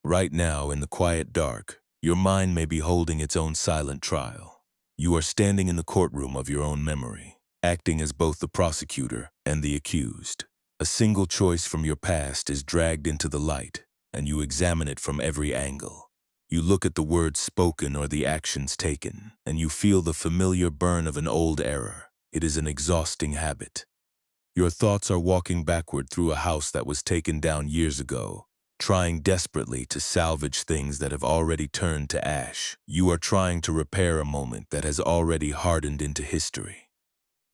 Right now, in the quiet dark, your mind may be holding its own silent trial. You are standing in the courtroom of your own memory, acting as both the prosecutor and the accused. A single choice from your past is dragged into the light, and you examine it from every angle. You look at the words spoken or the actions taken, and you feel the familiar burn of an old error. It is an exhausting habit. Your thoughts are walking backward through a house that was taken down years ago, trying desperately to salvage things that have already turned to ash. You are trying to repair a moment that has already hardened into history.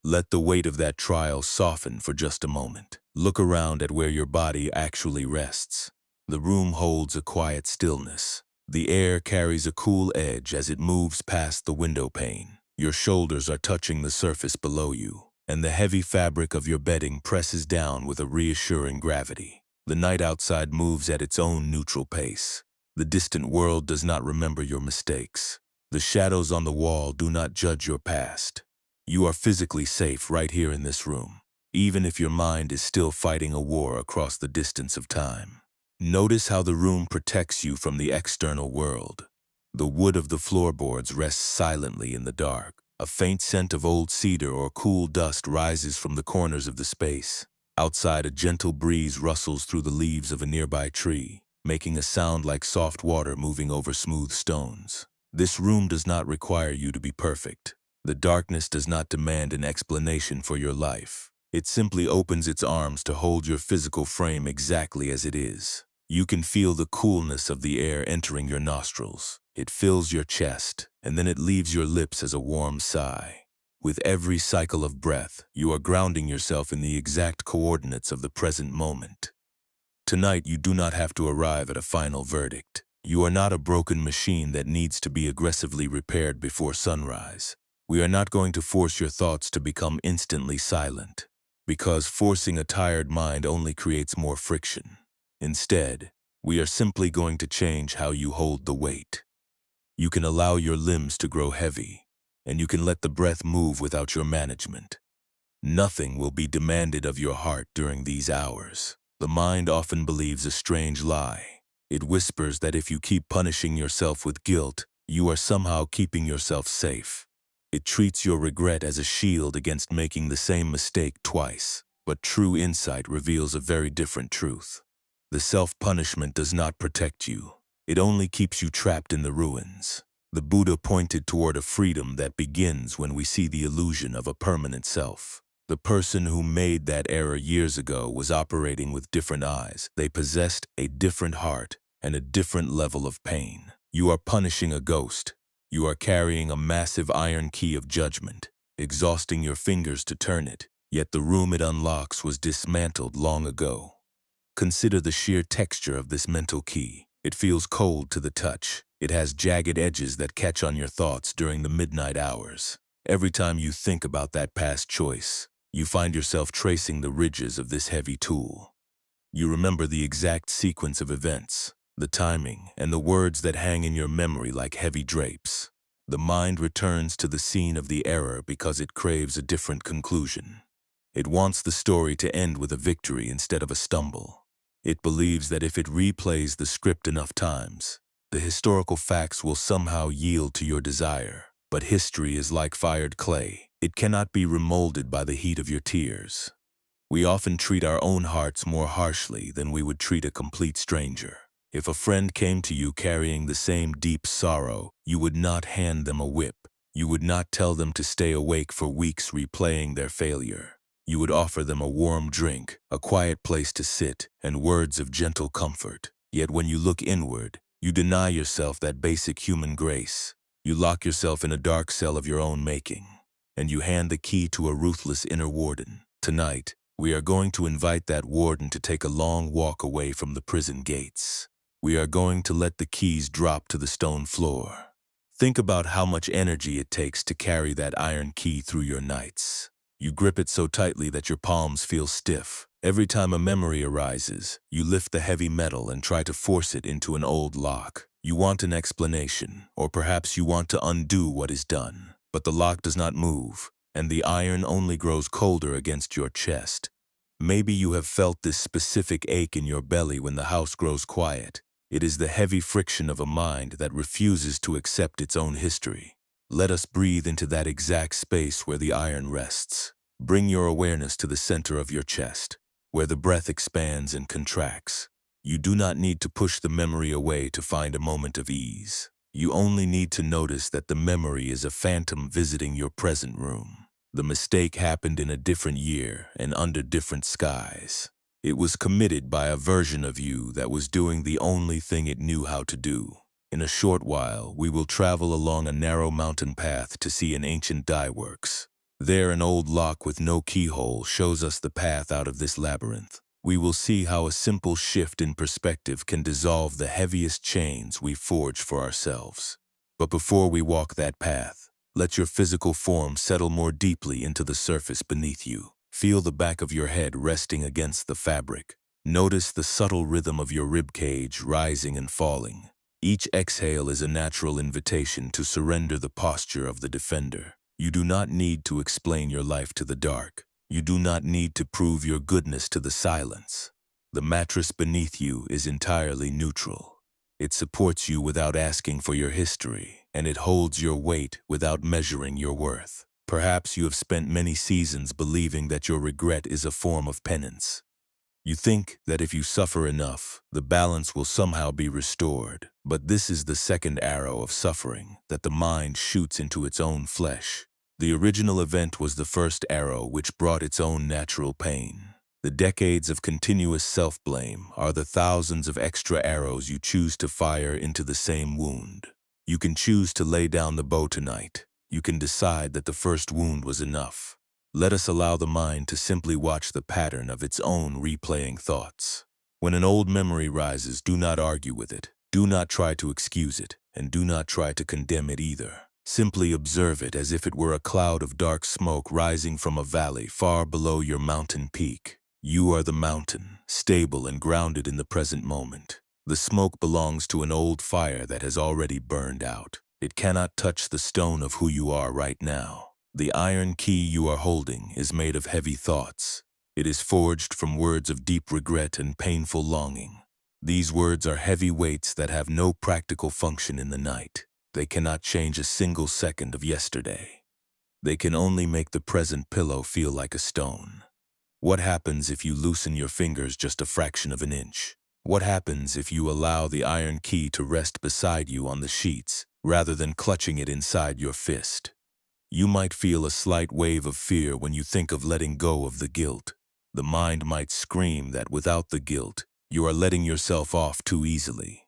Let the weight of that trial soften for just a moment. Look around at where your body actually rests. The room holds a quiet stillness. The air carries a cool edge as it moves past the window pane. Your shoulders are touching the surface below you, and the heavy fabric of your bedding presses down with a reassuring gravity. The night outside moves at its own neutral pace. The distant world does not remember your mistakes. The shadows on the wall do not judge your past. You are physically safe right here in this room, even if your mind is still fighting a war across the distance of time. Notice how the room protects you from the external world. The wood of the floorboards rests silently in the dark. A faint scent of old cedar or cool dust rises from the corners of the space. Outside, a gentle breeze rustles through the leaves of a nearby tree, making a sound like soft water moving over smooth stones. This room does not require you to be perfect. The darkness does not demand an explanation for your life. It simply opens its arms to hold your physical frame exactly as it is. You can feel the coolness of the air entering your nostrils. It fills your chest, and then it leaves your lips as a warm sigh. With every cycle of breath, you are grounding yourself in the exact coordinates of the present moment. Tonight, you do not have to arrive at a final verdict. You are not a broken machine that needs to be aggressively repaired before sunrise. We are not going to force your thoughts to become instantly silent, because forcing a tired mind only creates more friction. Instead, we are simply going to change how you hold the weight. You can allow your limbs to grow heavy, and you can let the breath move without your management. Nothing will be demanded of your heart during these hours. The mind often believes a strange lie. It whispers that if you keep punishing yourself with guilt, you are somehow keeping yourself safe. It treats your regret as a shield against making the same mistake twice. But true insight reveals a very different truth. The self-punishment does not protect you. It only keeps you trapped in the ruins. The Buddha pointed toward a freedom that begins when we see the illusion of a permanent self. The person who made that error years ago was operating with different eyes. They possessed a different heart and a different level of pain. You are punishing a ghost. You are carrying a massive iron key of judgment, exhausting your fingers to turn it, yet the room it unlocks was dismantled long ago. Consider the sheer texture of this mental key. It feels cold to the touch. It has jagged edges that catch on your thoughts during the midnight hours. Every time you think about that past choice, you find yourself tracing the ridges of this heavy tool. You remember the exact sequence of events, the timing, and the words that hang in your memory like heavy drapes. The mind returns to the scene of the error because it craves a different conclusion. It wants the story to end with a victory instead of a stumble. It believes that if it replays the script enough times, the historical facts will somehow yield to your desire. But history is like fired clay. It cannot be remolded by the heat of your tears. We often treat our own hearts more harshly than we would treat a complete stranger. If a friend came to you carrying the same deep sorrow, you would not hand them a whip. You would not tell them to stay awake for weeks replaying their failure. You would offer them a warm drink, a quiet place to sit, and words of gentle comfort. Yet when you look inward, you deny yourself that basic human grace. You lock yourself in a dark cell of your own making, and you hand the key to a ruthless inner warden. Tonight, we are going to invite that warden to take a long walk away from the prison gates. We are going to let the keys drop to the stone floor. Think about how much energy it takes to carry that iron key through your nights. You grip it so tightly that your palms feel stiff. Every time a memory arises, you lift the heavy metal and try to force it into an old lock. You want an explanation, or perhaps you want to undo what is done. But the lock does not move, and the iron only grows colder against your chest. Maybe you have felt this specific ache in your belly when the house grows quiet. It is the heavy friction of a mind that refuses to accept its own history. Let us breathe into that exact space where the iron rests. Bring your awareness to the center of your chest, where the breath expands and contracts. You do not need to push the memory away to find a moment of ease. You only need to notice that the memory is a phantom visiting your present room. The mistake happened in a different year and under different skies. It was committed by a version of you that was doing the only thing it knew how to do. In a short while, we will travel along a narrow mountain path to see an ancient dye works. There, an old lock with no keyhole shows us the path out of this labyrinth. We will see how a simple shift in perspective can dissolve the heaviest chains we forge for ourselves. But before we walk that path, let your physical form settle more deeply into the surface beneath you. Feel the back of your head resting against the fabric. Notice the subtle rhythm of your rib cage rising and falling. Each exhale is a natural invitation to surrender the posture of the defender. You do not need to explain your life to the dark. You do not need to prove your goodness to the silence. The mattress beneath you is entirely neutral. It supports you without asking for your history, and it holds your weight without measuring your worth. Perhaps you have spent many seasons believing that your regret is a form of penance. You think that if you suffer enough, the balance will somehow be restored. But this is the second arrow of suffering that the mind shoots into its own flesh. The original event was the first arrow which brought its own natural pain. The decades of continuous self-blame are the thousands of extra arrows you choose to fire into the same wound. You can choose to lay down the bow tonight. You can decide that the first wound was enough. Let us allow the mind to simply watch the pattern of its own replaying thoughts. When an old memory rises, do not argue with it. Do not try to excuse it, and do not try to condemn it either. Simply observe it as if it were a cloud of dark smoke rising from a valley far below your mountain peak. You are the mountain, stable and grounded in the present moment. The smoke belongs to an old fire that has already burned out. It cannot touch the stone of who you are right now. The iron key you are holding is made of heavy thoughts. It is forged from words of deep regret and painful longing. These words are heavy weights that have no practical function in the night. They cannot change a single second of yesterday. They can only make the present pillow feel like a stone. What happens if you loosen your fingers just a fraction of an inch? What happens if you allow the iron key to rest beside you on the sheets, rather than clutching it inside your fist? You might feel a slight wave of fear when you think of letting go of the guilt. The mind might scream that without the guilt, you are letting yourself off too easily.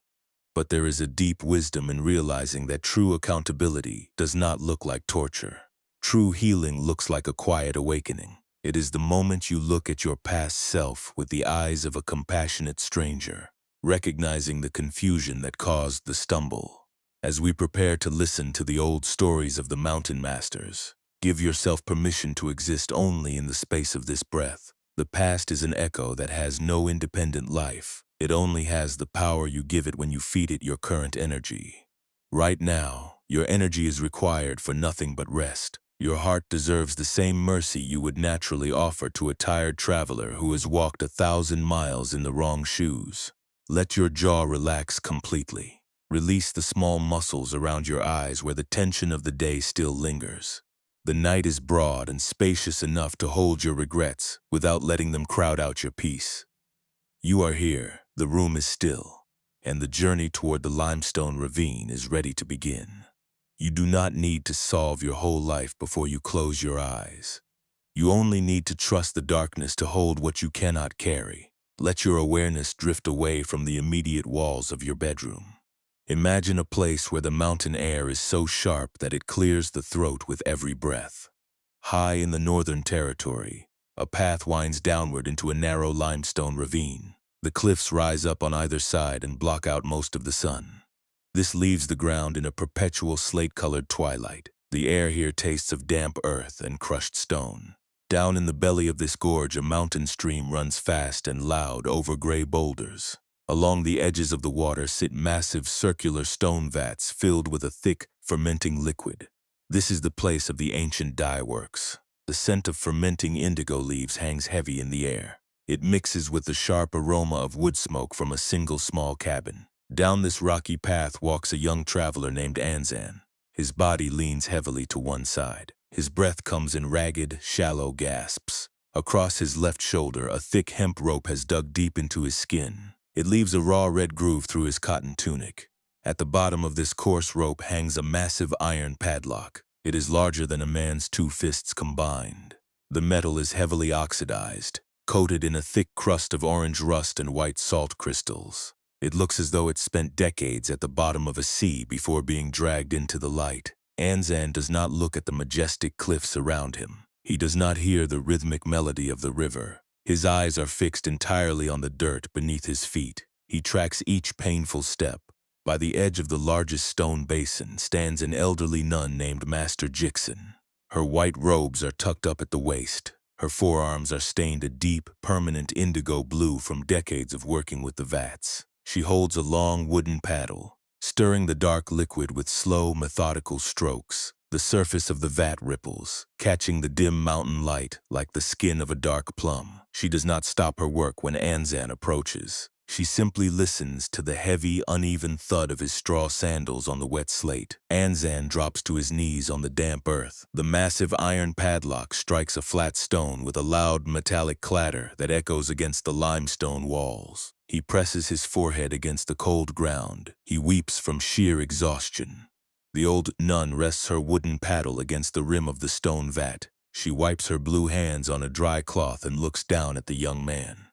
But there is a deep wisdom in realizing that true accountability does not look like torture. True healing looks like a quiet awakening. It is the moment you look at your past self with the eyes of a compassionate stranger, recognizing the confusion that caused the stumble. As we prepare to listen to the old stories of the mountain masters, give yourself permission to exist only in the space of this breath. The past is an echo that has no independent life. It only has the power you give it when you feed it your current energy. Right now, your energy is required for nothing but rest. Your heart deserves the same mercy you would naturally offer to a tired traveler who has walked 1,000 miles in the wrong shoes. Let your jaw relax completely. Release the small muscles around your eyes where the tension of the day still lingers. The night is broad and spacious enough to hold your regrets without letting them crowd out your peace. You are here, the room is still, and the journey toward the limestone ravine is ready to begin. You do not need to solve your whole life before you close your eyes. You only need to trust the darkness to hold what you cannot carry. Let your awareness drift away from the immediate walls of your bedroom. Imagine a place where the mountain air is so sharp that it clears the throat with every breath. High in the northern territory, a path winds downward into a narrow limestone ravine. The cliffs rise up on either side and block out most of the sun. This leaves the ground in a perpetual slate-colored twilight. The air here tastes of damp earth and crushed stone. Down in the belly of this gorge, a mountain stream runs fast and loud over gray boulders. Along the edges of the water sit massive circular stone vats filled with a thick, fermenting liquid. This is the place of the ancient dye works. The scent of fermenting indigo leaves hangs heavy in the air. It mixes with the sharp aroma of wood smoke from a single small cabin. Down this rocky path walks a young traveler named Anzan. His body leans heavily to one side. His breath comes in ragged, shallow gasps. Across his left shoulder, a thick hemp rope has dug deep into his skin. It leaves a raw red groove through his cotton tunic. At the bottom of this coarse rope hangs a massive iron padlock. It is larger than a man's two fists combined. The metal is heavily oxidized, coated in a thick crust of orange rust and white salt crystals. It looks as though it spent decades at the bottom of a sea before being dragged into the light. Anzan does not look at the majestic cliffs around him. He does not hear the rhythmic melody of the river. His eyes are fixed entirely on the dirt beneath his feet. He tracks each painful step. By the edge of the largest stone basin stands an elderly nun named Master Jixin. Her white robes are tucked up at the waist. Her forearms are stained a deep, permanent indigo blue from decades of working with the vats. She holds a long wooden paddle, stirring the dark liquid with slow, methodical strokes. The surface of the vat ripples, catching the dim mountain light like the skin of a dark plum. She does not stop her work when Anzan approaches. She simply listens to the heavy, uneven thud of his straw sandals on the wet slate. Anzan drops to his knees on the damp earth. The massive iron padlock strikes a flat stone with a loud metallic clatter that echoes against the limestone walls. He presses his forehead against the cold ground. He weeps from sheer exhaustion. The old nun rests her wooden paddle against the rim of the stone vat. She wipes her blue hands on a dry cloth and looks down at the young man.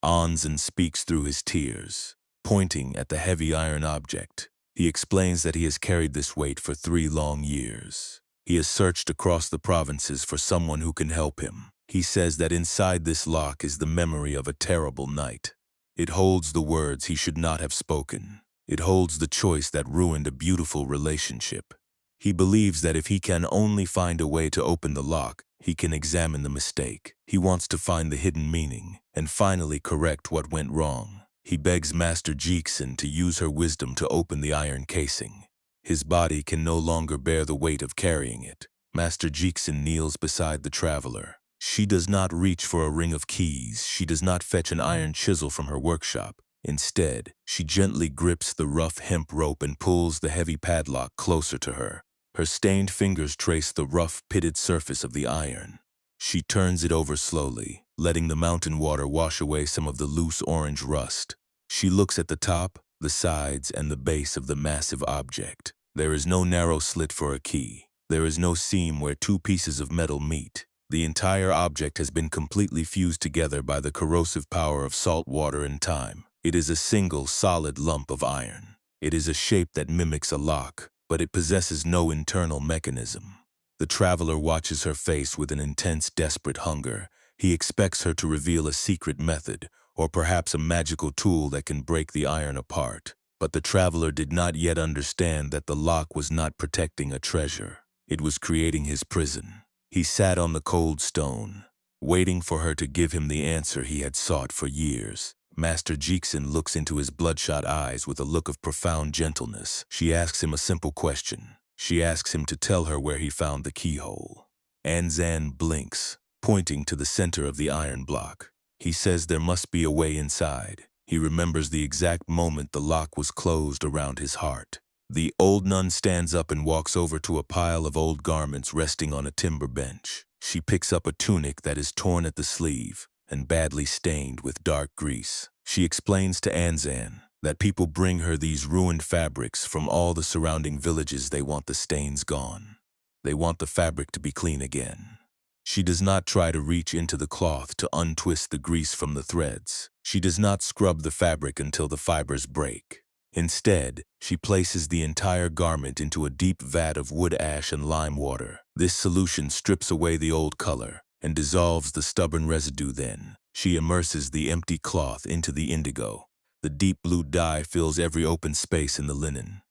Anzan speaks through his tears, pointing at the heavy iron object. He explains that he has carried this weight for 3 long years. He has searched across the provinces for someone who can help him. He says that inside this lock is the memory of a terrible night. It holds the words he should not have spoken. It holds the choice that ruined a beautiful relationship. He believes that if he can only find a way to open the lock, he can examine the mistake. He wants to find the hidden meaning and finally correct what went wrong. He begs Master Jixin to use her wisdom to open the iron casing. His body can no longer bear the weight of carrying it. Master Jixin kneels beside the traveler. She does not reach for a ring of keys. She does not fetch an iron chisel from her workshop. Instead, she gently grips the rough hemp rope and pulls the heavy padlock closer to her. Her stained fingers trace the rough, pitted surface of the iron. She turns it over slowly, letting the mountain water wash away some of the loose orange rust. She looks at the top, the sides, and the base of the massive object. There is no narrow slit for a key. There is no seam where 2 pieces of metal meet. The entire object has been completely fused together by the corrosive power of salt water and time. It is a single, solid lump of iron. It is a shape that mimics a lock, but it possesses no internal mechanism. The traveler watches her face with an intense, desperate hunger. He expects her to reveal a secret method, or perhaps a magical tool that can break the iron apart. But the traveler did not yet understand that the lock was not protecting a treasure. It was creating his prison. He sat on the cold stone, waiting for her to give him the answer he had sought for years. Master Jixin looks into his bloodshot eyes with a look of profound gentleness. She asks him a simple question. She asks him to tell her where he found the keyhole. Anzan blinks, pointing to the center of the iron block. He says there must be a way inside. He remembers the exact moment the lock was closed around his heart. The old nun stands up and walks over to a pile of old garments resting on a timber bench. She picks up a tunic that is torn at the sleeve and badly stained with dark grease. She explains to Anzan that people bring her these ruined fabrics from all the surrounding villages. They want the stains gone. They want the fabric to be clean again. She does not try to reach into the cloth to untwist the grease from the threads. She does not scrub the fabric until the fibers break. Instead, she places the entire garment into a deep vat of wood ash and lime water. This solution strips away the old color and dissolves the stubborn residue. Then, she immerses the empty cloth into the indigo. The deep blue dye fills every open space in the linen.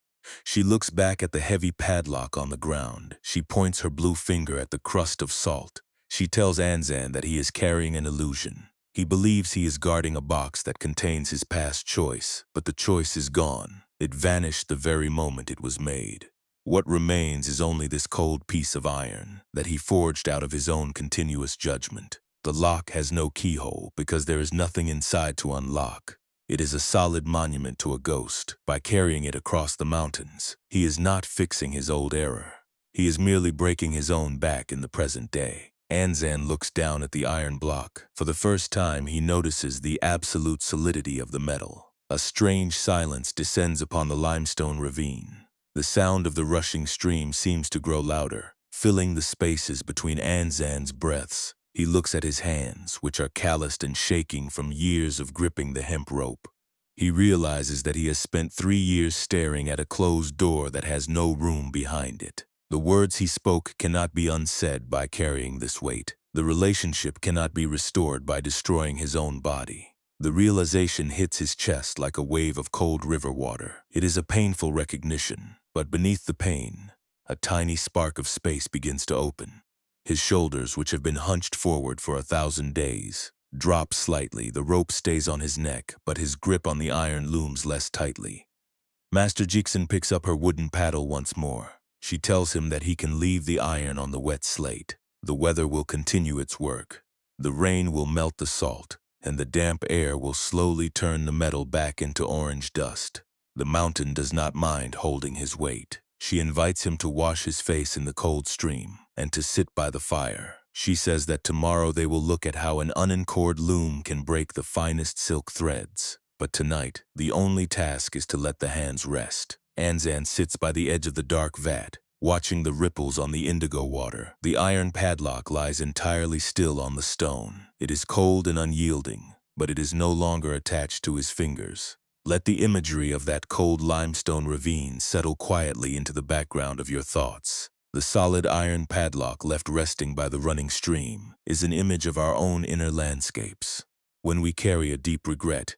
She looks back at the heavy padlock on the ground. She points her blue finger at the crust of salt. She tells Anzan that he is carrying an illusion. He believes he is guarding a box that contains his past choice, but the choice is gone. It vanished the very moment it was made. What remains is only this cold piece of iron that he forged out of his own continuous judgment. The lock has no keyhole because there is nothing inside to unlock. It is a solid monument to a ghost. By carrying it across the mountains, he is not fixing his old error. He is merely breaking his own back in the present day. Anzan looks down at the iron block. For the first time, he notices the absolute solidity of the metal. A strange silence descends upon the limestone ravine. The sound of the rushing stream seems to grow louder, filling the spaces between Anzan's breaths. He looks at his hands, which are calloused and shaking from years of gripping the hemp rope. He realizes that he has spent 3 years staring at a closed door that has no room behind it. The words he spoke cannot be unsaid by carrying this weight. The relationship cannot be restored by destroying his own body. The realization hits his chest like a wave of cold river water. It is a painful recognition, but beneath the pain, a tiny spark of space begins to open. His shoulders, which have been hunched forward for 1,000 days, drop slightly. The rope stays on his neck, but his grip on the iron looms less tightly. Master Jixen picks up her wooden paddle once more. She tells him that he can leave the iron on the wet slate. The weather will continue its work. The rain will melt the salt, and the damp air will slowly turn the metal back into orange dust. The mountain does not mind holding his weight. She invites him to wash his face in the cold stream and to sit by the fire. She says that tomorrow they will look at how an unencored loom can break the finest silk threads. But tonight, the only task is to let the hands rest. Anzan sits by the edge of the dark vat, watching the ripples on the indigo water. The iron padlock lies entirely still on the stone. It is cold and unyielding, but it is no longer attached to his fingers. Let the imagery of that cold limestone ravine settle quietly into the background of your thoughts. The solid iron padlock left resting by the running stream is an image of our own inner landscapes. When we carry a deep regret,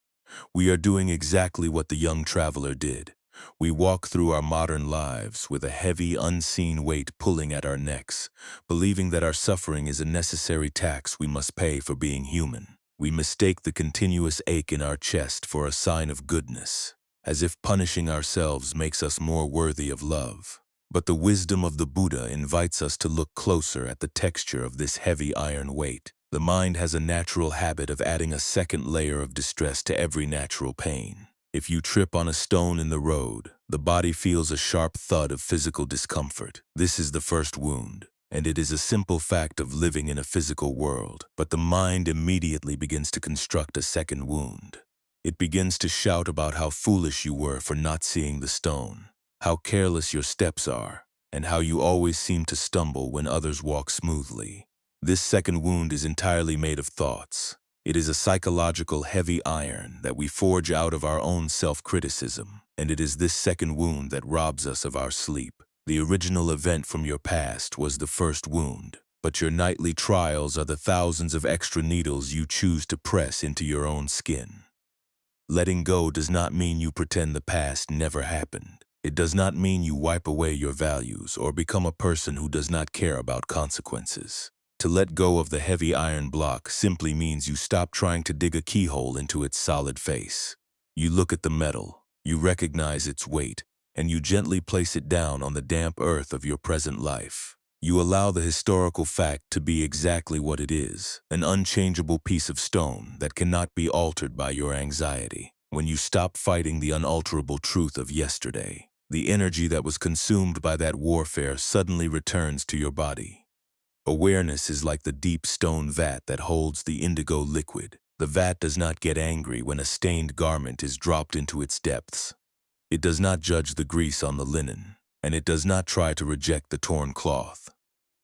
we are doing exactly what the young traveler did. We walk through our modern lives with a heavy, unseen weight pulling at our necks, believing that our suffering is a necessary tax we must pay for being human. We mistake the continuous ache in our chest for a sign of goodness, as if punishing ourselves makes us more worthy of love. But the wisdom of the Buddha invites us to look closer at the texture of this heavy iron weight. The mind has a natural habit of adding a second layer of distress to every natural pain. If you trip on a stone in the road, the body feels a sharp thud of physical discomfort. This is the first wound, and it is a simple fact of living in a physical world. But the mind immediately begins to construct a second wound. It begins to shout about how foolish you were for not seeing the stone, how careless your steps are, and how you always seem to stumble when others walk smoothly. This second wound is entirely made of thoughts. It is a psychological heavy iron that we forge out of our own self-criticism, and it is this second wound that robs us of our sleep. The original event from your past was the first wound, but your nightly trials are the thousands of extra needles you choose to press into your own skin. Letting go does not mean you pretend the past never happened. It does not mean you wipe away your values or become a person who does not care about consequences. To let go of the heavy iron block simply means you stop trying to dig a keyhole into its solid face. You look at the metal, you recognize its weight, and you gently place it down on the damp earth of your present life. You allow the historical fact to be exactly what it is, an unchangeable piece of stone that cannot be altered by your anxiety. When you stop fighting the unalterable truth of yesterday, the energy that was consumed by that warfare suddenly returns to your body. Awareness is like the deep stone vat that holds the indigo liquid. The vat does not get angry when a stained garment is dropped into its depths. It does not judge the grease on the linen, and it does not try to reject the torn cloth.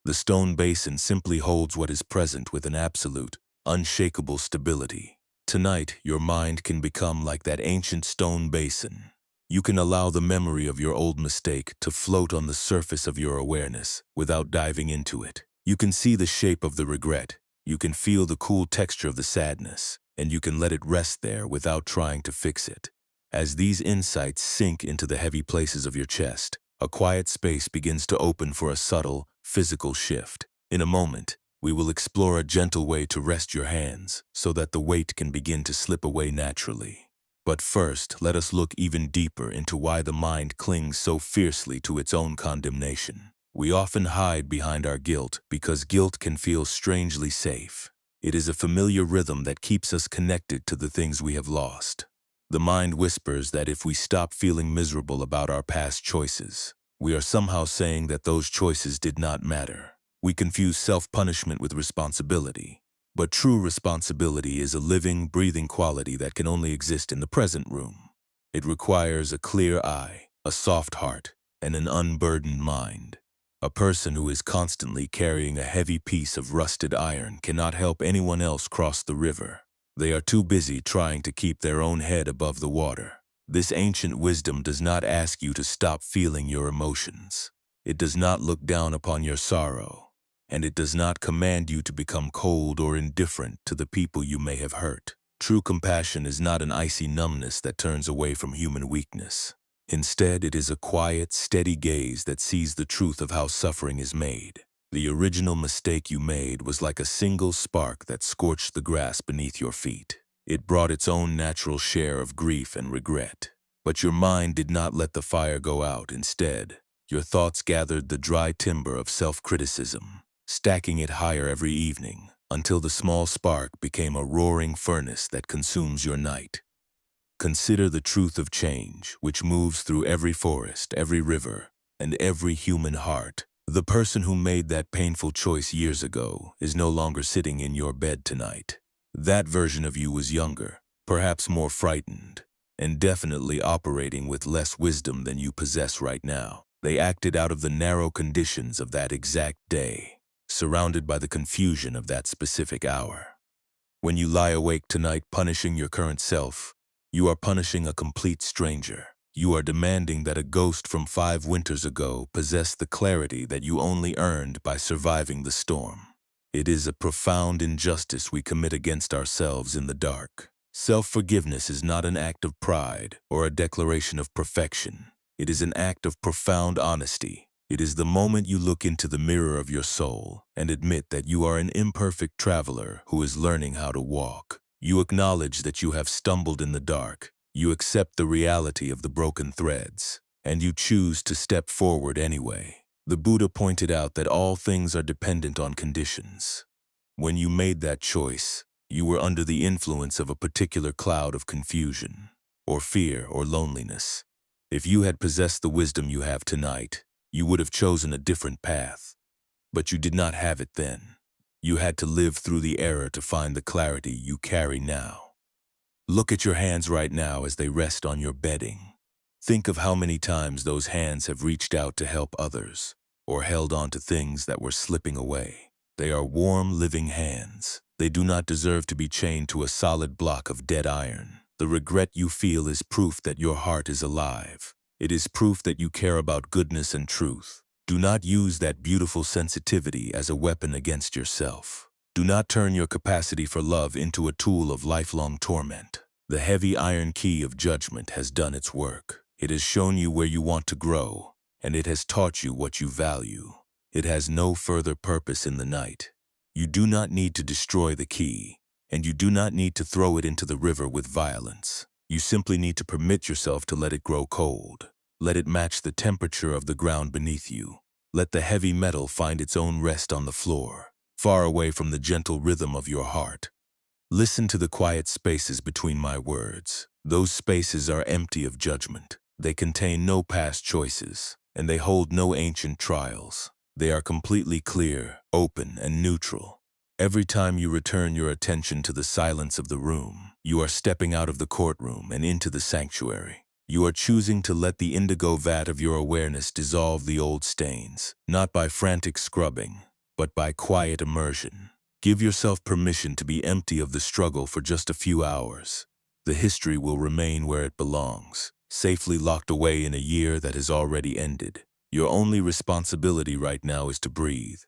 The stone basin simply holds what is present with an absolute, unshakable stability. Tonight, your mind can become like that ancient stone basin. You can allow the memory of your old mistake to float on the surface of your awareness without diving into it. You can see the shape of the regret, you can feel the cool texture of the sadness, and you can let it rest there without trying to fix it. As these insights sink into the heavy places of your chest, a quiet space begins to open for a subtle, physical shift. In a moment, we will explore a gentle way to rest your hands so that the weight can begin to slip away naturally. But first, let us look even deeper into why the mind clings so fiercely to its own condemnation. We often hide behind our guilt because guilt can feel strangely safe. It is a familiar rhythm that keeps us connected to the things we have lost. The mind whispers that if we stop feeling miserable about our past choices, we are somehow saying that those choices did not matter. We confuse self-punishment with responsibility. But true responsibility is a living, breathing quality that can only exist in the present room. It requires a clear eye, a soft heart, and an unburdened mind. A person who is constantly carrying a heavy piece of rusted iron cannot help anyone else cross the river. They are too busy trying to keep their own head above the water. This ancient wisdom does not ask you to stop feeling your emotions. It does not look down upon your sorrow, and it does not command you to become cold or indifferent to the people you may have hurt. True compassion is not an icy numbness that turns away from human weakness. Instead, it is a quiet, steady gaze that sees the truth of how suffering is made. The original mistake you made was like a single spark that scorched the grass beneath your feet. It brought its own natural share of grief and regret. But your mind did not let the fire go out. Instead, your thoughts gathered the dry timber of self-criticism, stacking it higher every evening, until the small spark became a roaring furnace that consumes your night. Consider the truth of change, which moves through every forest, every river, and every human heart. The person who made that painful choice years ago is no longer sitting in your bed tonight. That version of you was younger, perhaps more frightened, and definitely operating with less wisdom than you possess right now. They acted out of the narrow conditions of that exact day, surrounded by the confusion of that specific hour. When you lie awake tonight punishing your current self, you are punishing a complete stranger. You are demanding that a ghost from 5 winters ago possess the clarity that you only earned by surviving the storm. It is a profound injustice we commit against ourselves in the dark. Self-forgiveness is not an act of pride or a declaration of perfection. It is an act of profound honesty. It is the moment you look into the mirror of your soul and admit that you are an imperfect traveler who is learning how to walk. You acknowledge that you have stumbled in the dark. You accept the reality of the broken threads, and you choose to step forward anyway. The Buddha pointed out that all things are dependent on conditions. When you made that choice, you were under the influence of a particular cloud of confusion, or fear, or loneliness. If you had possessed the wisdom you have tonight, you would have chosen a different path. But you did not have it then. You had to live through the error to find the clarity you carry now. Look at your hands right now as they rest on your bedding. Think of how many times those hands have reached out to help others, or held on to things that were slipping away. They are warm, living hands. They do not deserve to be chained to a solid block of dead iron. The regret you feel is proof that your heart is alive. It is proof that you care about goodness and truth. Do not use that beautiful sensitivity as a weapon against yourself. Do not turn your capacity for love into a tool of lifelong torment. The heavy iron key of judgment has done its work. It has shown you where you want to grow, and it has taught you what you value. It has no further purpose in the night. You do not need to destroy the key, and you do not need to throw it into the river with violence. You simply need to permit yourself to let it grow cold. Let it match the temperature of the ground beneath you. Let the heavy metal find its own rest on the floor, far away from the gentle rhythm of your heart. Listen to the quiet spaces between my words. Those spaces are empty of judgment. They contain no past choices, and they hold no ancient trials. They are completely clear, open, and neutral. Every time you return your attention to the silence of the room, you are stepping out of the courtroom and into the sanctuary. You are choosing to let the indigo vat of your awareness dissolve the old stains, not by frantic scrubbing, but by quiet immersion. Give yourself permission to be empty of the struggle for just a few hours. The history will remain where it belongs, safely locked away in a year that has already ended. Your only responsibility right now is to breathe,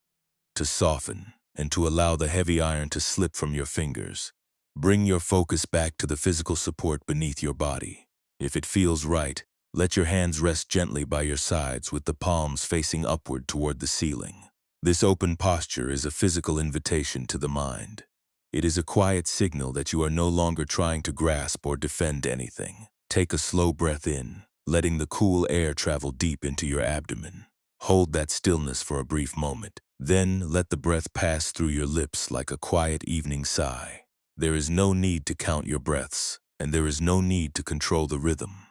to soften, and to allow the heavy iron to slip from your fingers. Bring your focus back to the physical support beneath your body. If it feels right, let your hands rest gently by your sides with the palms facing upward toward the ceiling. This open posture is a physical invitation to the mind. It is a quiet signal that you are no longer trying to grasp or defend anything. Take a slow breath in, letting the cool air travel deep into your abdomen. Hold that stillness for a brief moment. Then let the breath pass through your lips like a quiet evening sigh. There is no need to count your breaths. and there is no need to control the rhythm.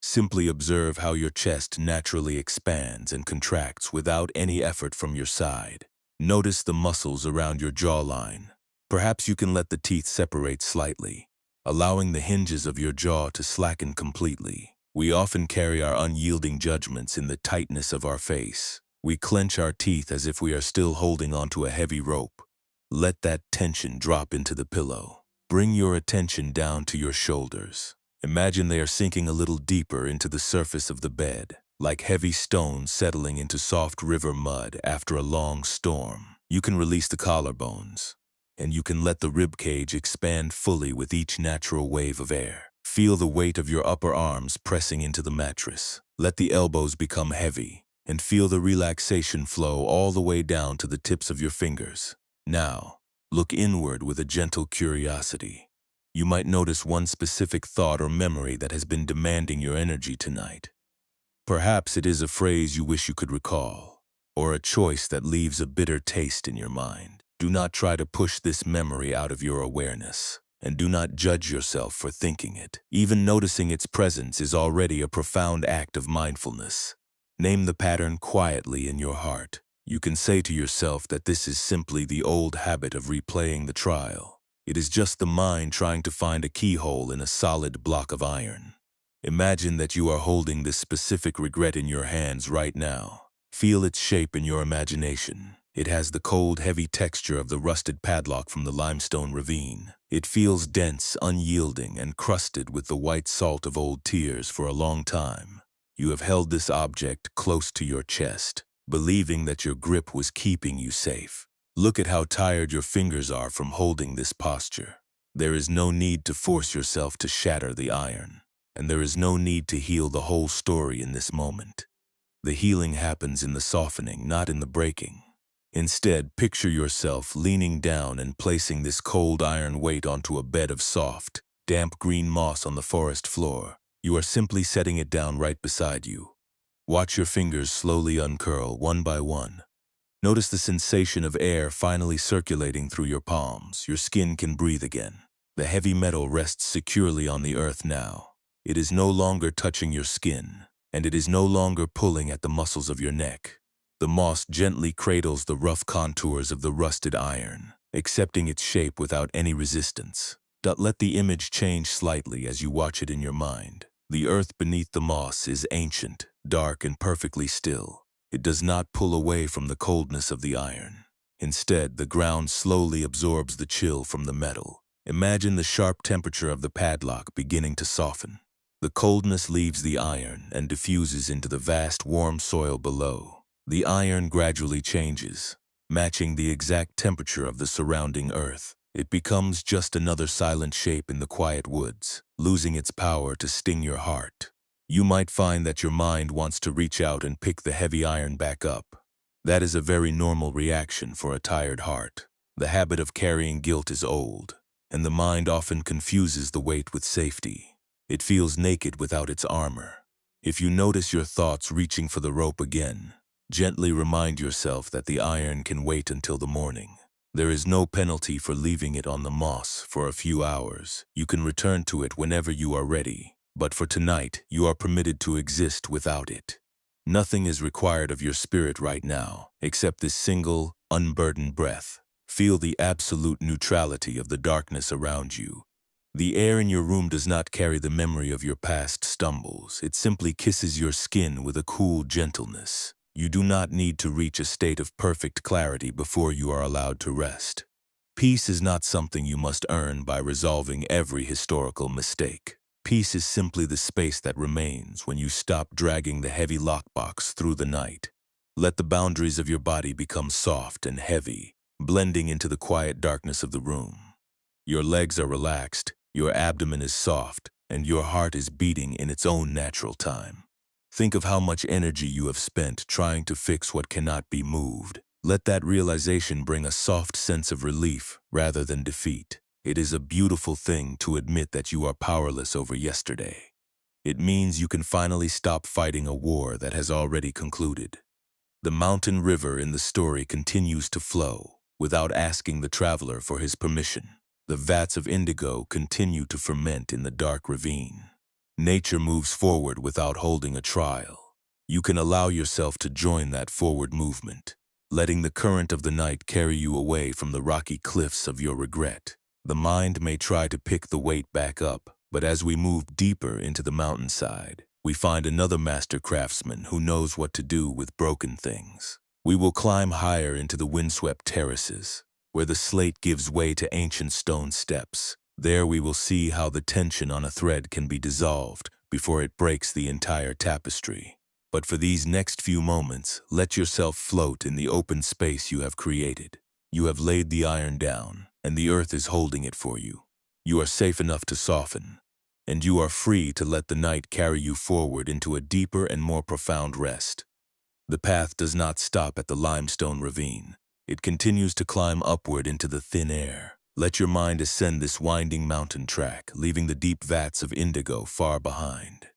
Simply observe how your chest naturally expands and contracts without any effort from your side. Notice the muscles around your jawline. Perhaps you can let the teeth separate slightly, allowing the hinges of your jaw to slacken completely. We often carry our unyielding judgments in the tightness of our face. We clench our teeth as if we are still holding onto a heavy rope. Let that tension drop into the pillow. Bring your attention down to your shoulders. Imagine they are sinking a little deeper into the surface of the bed, like heavy stones settling into soft river mud after a long storm. You can release the collarbones, and you can let the ribcage expand fully with each natural wave of air. Feel the weight of your upper arms pressing into the mattress. Let the elbows become heavy, and feel the relaxation flow all the way down to the tips of your fingers. Now, look inward with a gentle curiosity. You might notice one specific thought or memory that has been demanding your energy tonight. Perhaps it is a phrase you wish you could recall, or a choice that leaves a bitter taste in your mind. Do not try to push this memory out of your awareness, and do not judge yourself for thinking it. Even noticing its presence is already a profound act of mindfulness. Name the pattern quietly in your heart. You can say to yourself that this is simply the old habit of replaying the trial. It is just the mind trying to find a keyhole in a solid block of iron. Imagine that you are holding this specific regret in your hands right now. Feel its shape in your imagination. It has the cold, heavy texture of the rusted padlock from the limestone ravine. It feels dense, unyielding, and crusted with the white salt of old tears for a long time. You have held this object close to your chest, believing that your grip was keeping you safe. Look at how tired your fingers are from holding this posture. There is no need to force yourself to shatter the iron, and there is no need to heal the whole story in this moment. The healing happens in the softening, not in the breaking. Instead, picture yourself leaning down and placing this cold iron weight onto a bed of soft, damp green moss on the forest floor. You are simply setting it down right beside you. Watch your fingers slowly uncurl one by one. Notice the sensation of air finally circulating through your palms. Your skin can breathe again. The heavy metal rests securely on the earth now. It is no longer touching your skin, and it is no longer pulling at the muscles of your neck. The moss gently cradles the rough contours of the rusted iron, accepting its shape without any resistance. Let the image change slightly as you watch it in your mind. The earth beneath the moss is ancient, dark, and perfectly still. It does not pull away from the coldness of the iron. Instead, the ground slowly absorbs the chill from the metal. Imagine the sharp temperature of the padlock beginning to soften. The coldness leaves the iron and diffuses into the vast warm soil below. The iron gradually changes, matching the exact temperature of the surrounding earth. It becomes just another silent shape in the quiet woods, losing its power to sting your heart. You might find that your mind wants to reach out and pick the heavy iron back up. That is a very normal reaction for a tired heart. The habit of carrying guilt is old, and the mind often confuses the weight with safety. It feels naked without its armor. If you notice your thoughts reaching for the rope again, gently remind yourself that the iron can wait until the morning. There is no penalty for leaving it on the moss for a few hours. You can return to it whenever you are ready. But for tonight, you are permitted to exist without it. Nothing is required of your spirit right now, except this single, unburdened breath. Feel the absolute neutrality of the darkness around you. The air in your room does not carry the memory of your past stumbles. It simply kisses your skin with a cool gentleness. You do not need to reach a state of perfect clarity before you are allowed to rest. Peace is not something you must earn by resolving every historical mistake. Peace is simply the space that remains when you stop dragging the heavy lockbox through the night. Let the boundaries of your body become soft and heavy, blending into the quiet darkness of the room. Your legs are relaxed, your abdomen is soft, and your heart is beating in its own natural time. Think of how much energy you have spent trying to fix what cannot be moved. Let that realization bring a soft sense of relief rather than defeat. It is a beautiful thing to admit that you are powerless over yesterday. It means you can finally stop fighting a war that has already concluded. The mountain river in the story continues to flow without asking the traveler for his permission. The vats of indigo continue to ferment in the dark ravine. Nature moves forward without holding a trial. You can allow yourself to join that forward movement, letting the current of the night carry you away from the rocky cliffs of your regret. The mind may try to pick the weight back up, but as we move deeper into the mountainside, we find another master craftsman who knows what to do with broken things. We will climb higher into the windswept terraces, where the slate gives way to ancient stone steps. There we will see how the tension on a thread can be dissolved before it breaks the entire tapestry. But for these next few moments, let yourself float in the open space you have created. You have laid the iron down, and the earth is holding it for you. You are safe enough to soften, and you are free to let the night carry you forward into a deeper and more profound rest. The path does not stop at the limestone ravine. It continues to climb upward into the thin air. Let your mind ascend this winding mountain track, leaving the deep vats of indigo far behind.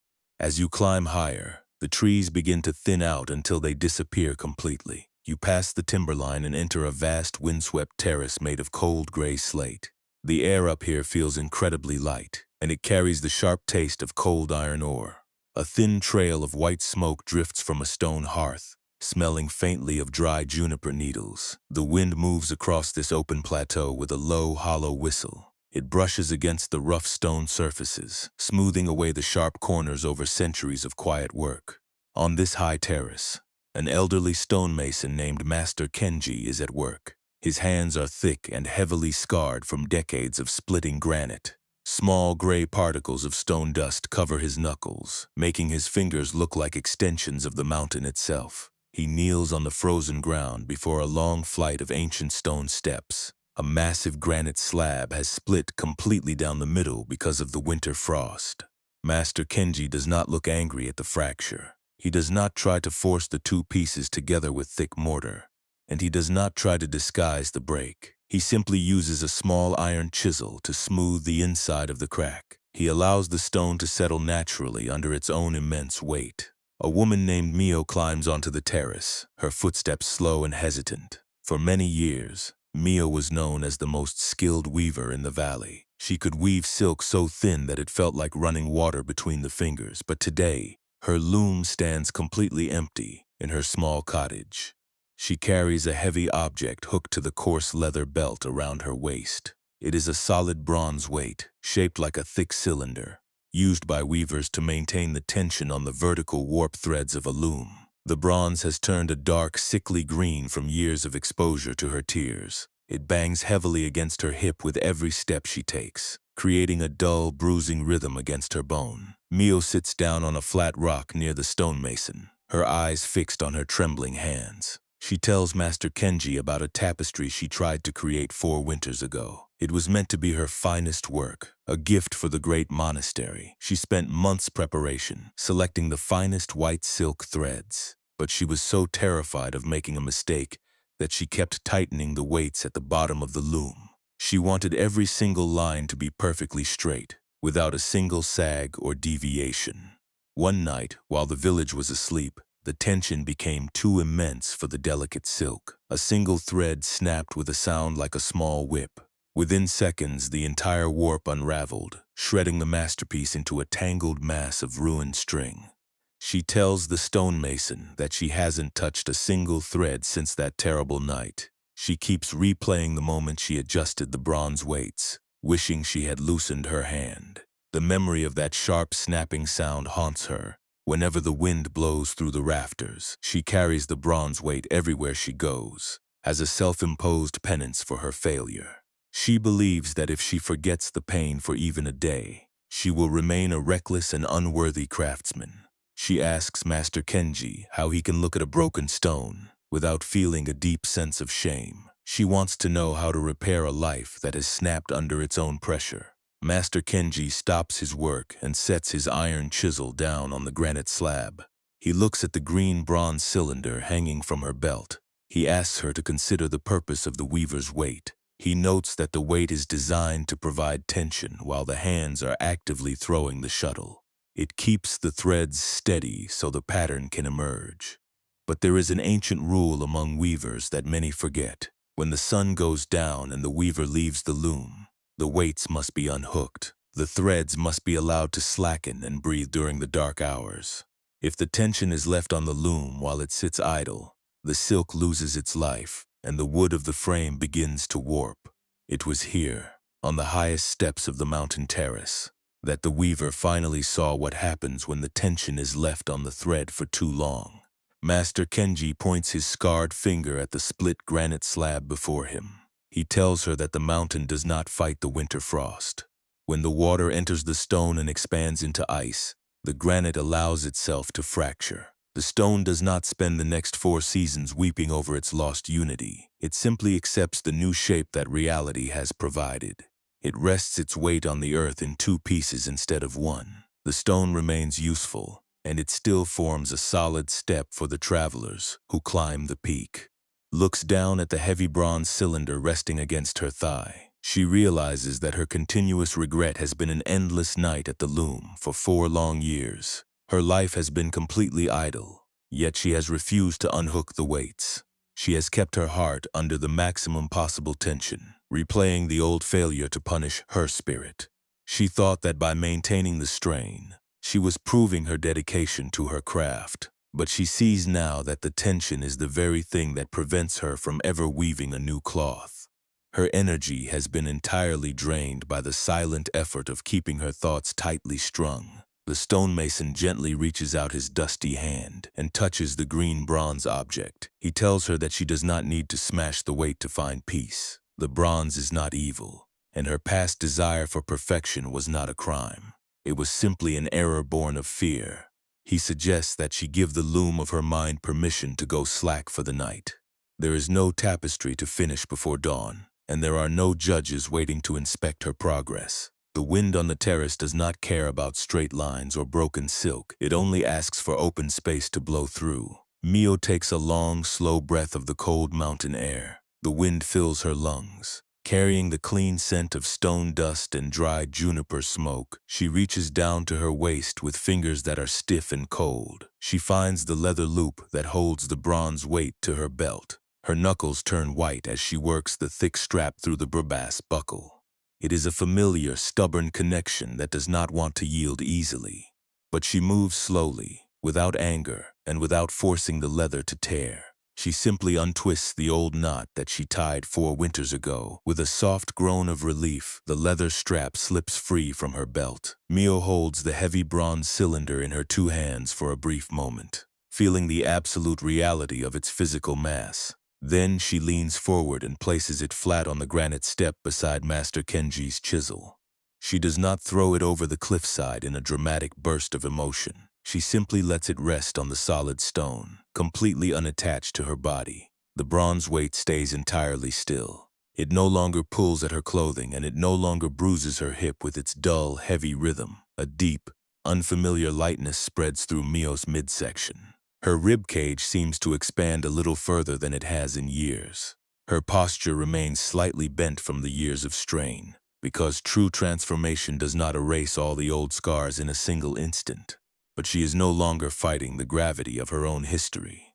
As you climb higher, the trees begin to thin out until they disappear completely. You pass the timberline and enter a vast windswept terrace made of cold gray slate. The air up here feels incredibly light, and it carries the sharp taste of cold iron ore. A thin trail of white smoke drifts from a stone hearth, smelling faintly of dry juniper needles. The wind moves across this open plateau with a low, hollow whistle. It brushes against the rough stone surfaces, smoothing away the sharp corners over centuries of quiet work. On this high terrace, an elderly stonemason named Master Kenji is at work. His hands are thick and heavily scarred from decades of splitting granite. Small gray particles of stone dust cover his knuckles, making his fingers look like extensions of the mountain itself. He kneels on the frozen ground before a long flight of ancient stone steps. A massive granite slab has split completely down the middle because of the winter frost. Master Kenji does not look angry at the fracture. He does not try to force the two pieces together with thick mortar, and he does not try to disguise the break. He simply uses a small iron chisel to smooth the inside of the crack. He allows the stone to settle naturally under its own immense weight. A woman named Mio climbs onto the terrace, her footsteps slow and hesitant. For many years, Mio was known as the most skilled weaver in the valley. She could weave silk so thin that it felt like running water between the fingers, but today, her loom stands completely empty in her small cottage. She carries a heavy object hooked to the coarse leather belt around her waist. It is a solid bronze weight, shaped like a thick cylinder, used by weavers to maintain the tension on the vertical warp threads of a loom. The bronze has turned a dark, sickly green from years of exposure to her tears. It bangs heavily against her hip with every step she takes, creating a dull, bruising rhythm against her bone. Mio sits down on a flat rock near the stonemason, her eyes fixed on her trembling hands. She tells Master Kenji about a tapestry she tried to create 4 winters ago. It was meant to be her finest work, a gift for the great monastery. She spent months preparation, selecting the finest white silk threads. But she was so terrified of making a mistake that she kept tightening the weights at the bottom of the loom. She wanted every single line to be perfectly straight, without a single sag or deviation. One night, while the village was asleep, the tension became too immense for the delicate silk. A single thread snapped with a sound like a small whip. Within seconds, the entire warp unraveled, shredding the masterpiece into a tangled mass of ruined string. She tells the stonemason that she hasn't touched a single thread since that terrible night. She keeps replaying the moment she adjusted the bronze weights, wishing she had loosened her hand. The memory of that sharp snapping sound haunts her. Whenever the wind blows through the rafters, she carries the bronze weight everywhere she goes, as a self-imposed penance for her failure. She believes that if she forgets the pain for even a day, she will remain a reckless and unworthy craftsman. She asks Master Kenji how he can look at a broken stone without feeling a deep sense of shame. She wants to know how to repair a life that has snapped under its own pressure. Master Kenji stops his work and sets his iron chisel down on the granite slab. He looks at the green bronze cylinder hanging from her belt. He asks her to consider the purpose of the weaver's weight. He notes that the weight is designed to provide tension while the hands are actively throwing the shuttle. It keeps the threads steady so the pattern can emerge. But there is an ancient rule among weavers that many forget. When the sun goes down and the weaver leaves the loom, The weights must be unhooked. The threads must be allowed to slacken and breathe during the dark hours. If the tension is left on the loom while it sits idle, the silk loses its life, and the wood of the frame begins to warp. It was here, on the highest steps of the mountain terrace, that the weaver finally saw what happens when the tension is left on the thread for too long. Master Kenji points his scarred finger at the split granite slab before him. He tells her that the mountain does not fight the winter frost. When the water enters the stone and expands into ice, the granite allows itself to fracture. The stone does not spend the next 4 seasons weeping over its lost unity. It simply accepts the new shape that reality has provided. It rests its weight on the earth in 2 pieces instead of 1. The stone remains useful, and it still forms a solid step for the travelers who climb the peak. Looks down at the heavy bronze cylinder resting against her thigh. She realizes that her continuous regret has been an endless night at the loom for 4 long years. Her life has been completely idle, yet she has refused to unhook the weights. She has kept her heart under the maximum possible tension, replaying the old failure to punish her spirit. She thought that by maintaining the strain, she was proving her dedication to her craft. But she sees now that the tension is the very thing that prevents her from ever weaving a new cloth. Her energy has been entirely drained by the silent effort of keeping her thoughts tightly strung. The stonemason gently reaches out his dusty hand and touches the green bronze object. He tells her that she does not need to smash the weight to find peace. The bronze is not evil, and her past desire for perfection was not a crime. It was simply an error born of fear. He suggests that she give the loom of her mind permission to go slack for the night. There is no tapestry to finish before dawn, and there are no judges waiting to inspect her progress. The wind on the terrace does not care about straight lines or broken silk. It only asks for open space to blow through. Mio takes a long, slow breath of the cold mountain air. The wind fills her lungs. Carrying the clean scent of stone dust and dry juniper smoke, she reaches down to her waist with fingers that are stiff and cold. She finds the leather loop that holds the bronze weight to her belt. Her knuckles turn white as she works the thick strap through the brass buckle. It is a familiar, stubborn connection that does not want to yield easily. But she moves slowly, without anger, and without forcing the leather to tear. She simply untwists the old knot that she tied 4 winters ago. With a soft groan of relief, the leather strap slips free from her belt. Mio holds the heavy bronze cylinder in her 2 hands for a brief moment, feeling the absolute reality of its physical mass. Then she leans forward and places it flat on the granite step beside Master Kenji's chisel. She does not throw it over the cliffside in a dramatic burst of emotion. She simply lets it rest on the solid stone, completely unattached to her body. The bronze weight stays entirely still. It no longer pulls at her clothing, and it no longer bruises her hip with its dull, heavy rhythm. A deep, unfamiliar lightness spreads through Mio's midsection. Her rib cage seems to expand a little further than it has in years. Her posture remains slightly bent from the years of strain, because true transformation does not erase all the old scars in a single instant. But she is no longer fighting the gravity of her own history.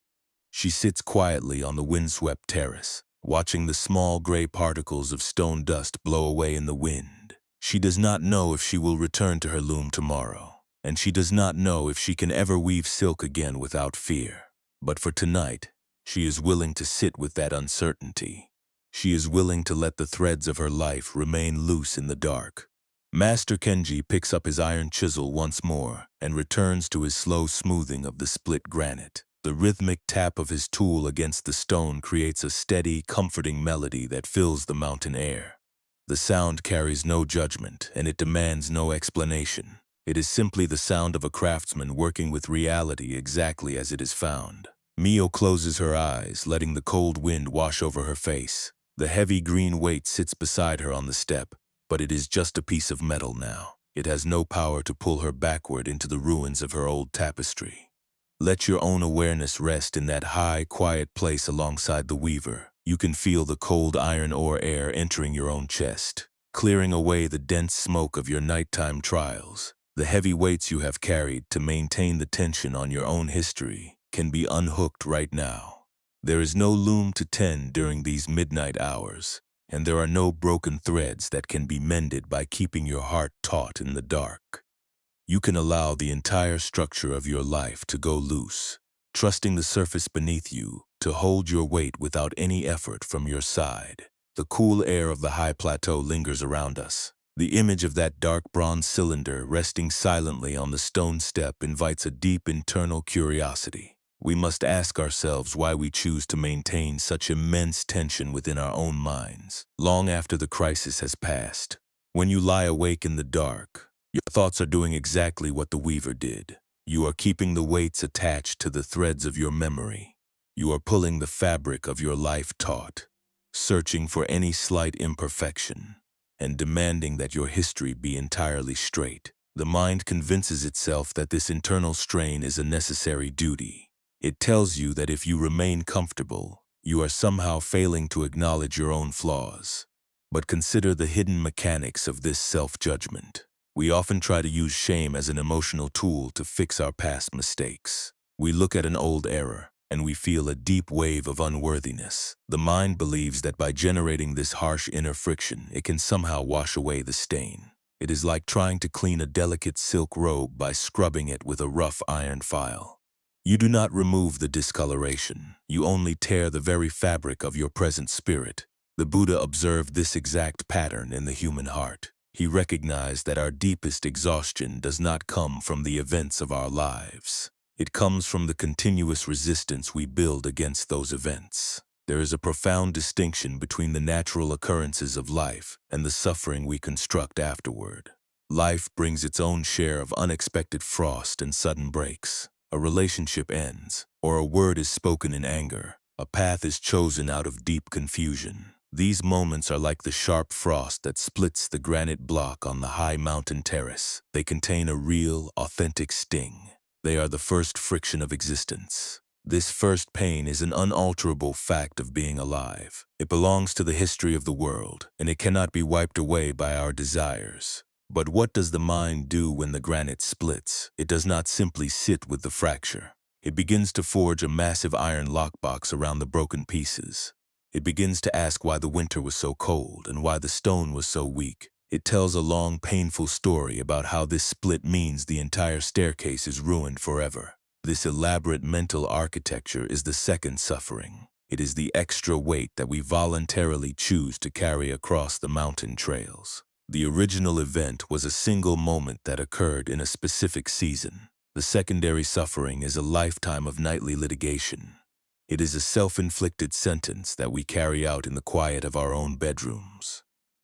She sits quietly on the windswept terrace, watching the small gray particles of stone dust blow away in the wind. She does not know if she will return to her loom tomorrow, and she does not know if she can ever weave silk again without fear. But for tonight, she is willing to sit with that uncertainty. She is willing to let the threads of her life remain loose in the dark. Master Kenji picks up his iron chisel once more and returns to his slow smoothing of the split granite. The rhythmic tap of his tool against the stone creates a steady, comforting melody that fills the mountain air. The sound carries no judgment, and it demands no explanation. It is simply the sound of a craftsman working with reality exactly as it is found. Mio closes her eyes, letting the cold wind wash over her face. The heavy green weight sits beside her on the step, but it is just a piece of metal now. It has no power to pull her backward into the ruins of her old tapestry. Let your own awareness rest in that high, quiet place alongside the weaver. You can feel the cold iron ore air entering your own chest, clearing away the dense smoke of your nighttime trials. The heavy weights you have carried to maintain the tension on your own history can be unhooked right now. There is no loom to tend during these midnight hours. and there are no broken threads that can be mended by keeping your heart taut in the dark. You can allow the entire structure of your life to go loose, trusting the surface beneath you to hold your weight without any effort from your side. The cool air of the high plateau lingers around us. The image of that dark bronze cylinder resting silently on the stone step invites a deep internal curiosity. We must ask ourselves why we choose to maintain such immense tension within our own minds, long after the crisis has passed. When you lie awake in the dark, your thoughts are doing exactly what the weaver did. You are keeping the weights attached to the threads of your memory. You are pulling the fabric of your life taut, searching for any slight imperfection, and demanding that your history be entirely straight. The mind convinces itself that this internal strain is a necessary duty. It tells you that if you remain comfortable, you are somehow failing to acknowledge your own flaws. But consider the hidden mechanics of this self-judgment. We often try to use shame as an emotional tool to fix our past mistakes. We look at an old error, and we feel a deep wave of unworthiness. The mind believes that by generating this harsh inner friction, it can somehow wash away the stain. It is like trying to clean a delicate silk robe by scrubbing it with a rough iron file. You do not remove the discoloration. You only tear the very fabric of your present spirit. The Buddha observed this exact pattern in the human heart. He recognized that our deepest exhaustion does not come from the events of our lives. It comes from the continuous resistance we build against those events. There is a profound distinction between the natural occurrences of life and the suffering we construct afterward. Life brings its own share of unexpected frost and sudden breaks. A relationship ends, or a word is spoken in anger. A path is chosen out of deep confusion. These moments are like the sharp frost that splits the granite block on the high mountain terrace. They contain a real, authentic sting. They are the first friction of existence. This first pain is an unalterable fact of being alive. It belongs to the history of the world, and it cannot be wiped away by our desires. But what does the mind do when the granite splits? It does not simply sit with the fracture. It begins to forge a massive iron lockbox around the broken pieces. It begins to ask why the winter was so cold and why the stone was so weak. It tells a long, painful story about how this split means the entire staircase is ruined forever. This elaborate mental architecture is the second suffering. It is the extra weight that we voluntarily choose to carry across the mountain trails. The original event was a single moment that occurred in a specific season. The secondary suffering is a lifetime of nightly litigation. It is a self-inflicted sentence that we carry out in the quiet of our own bedrooms.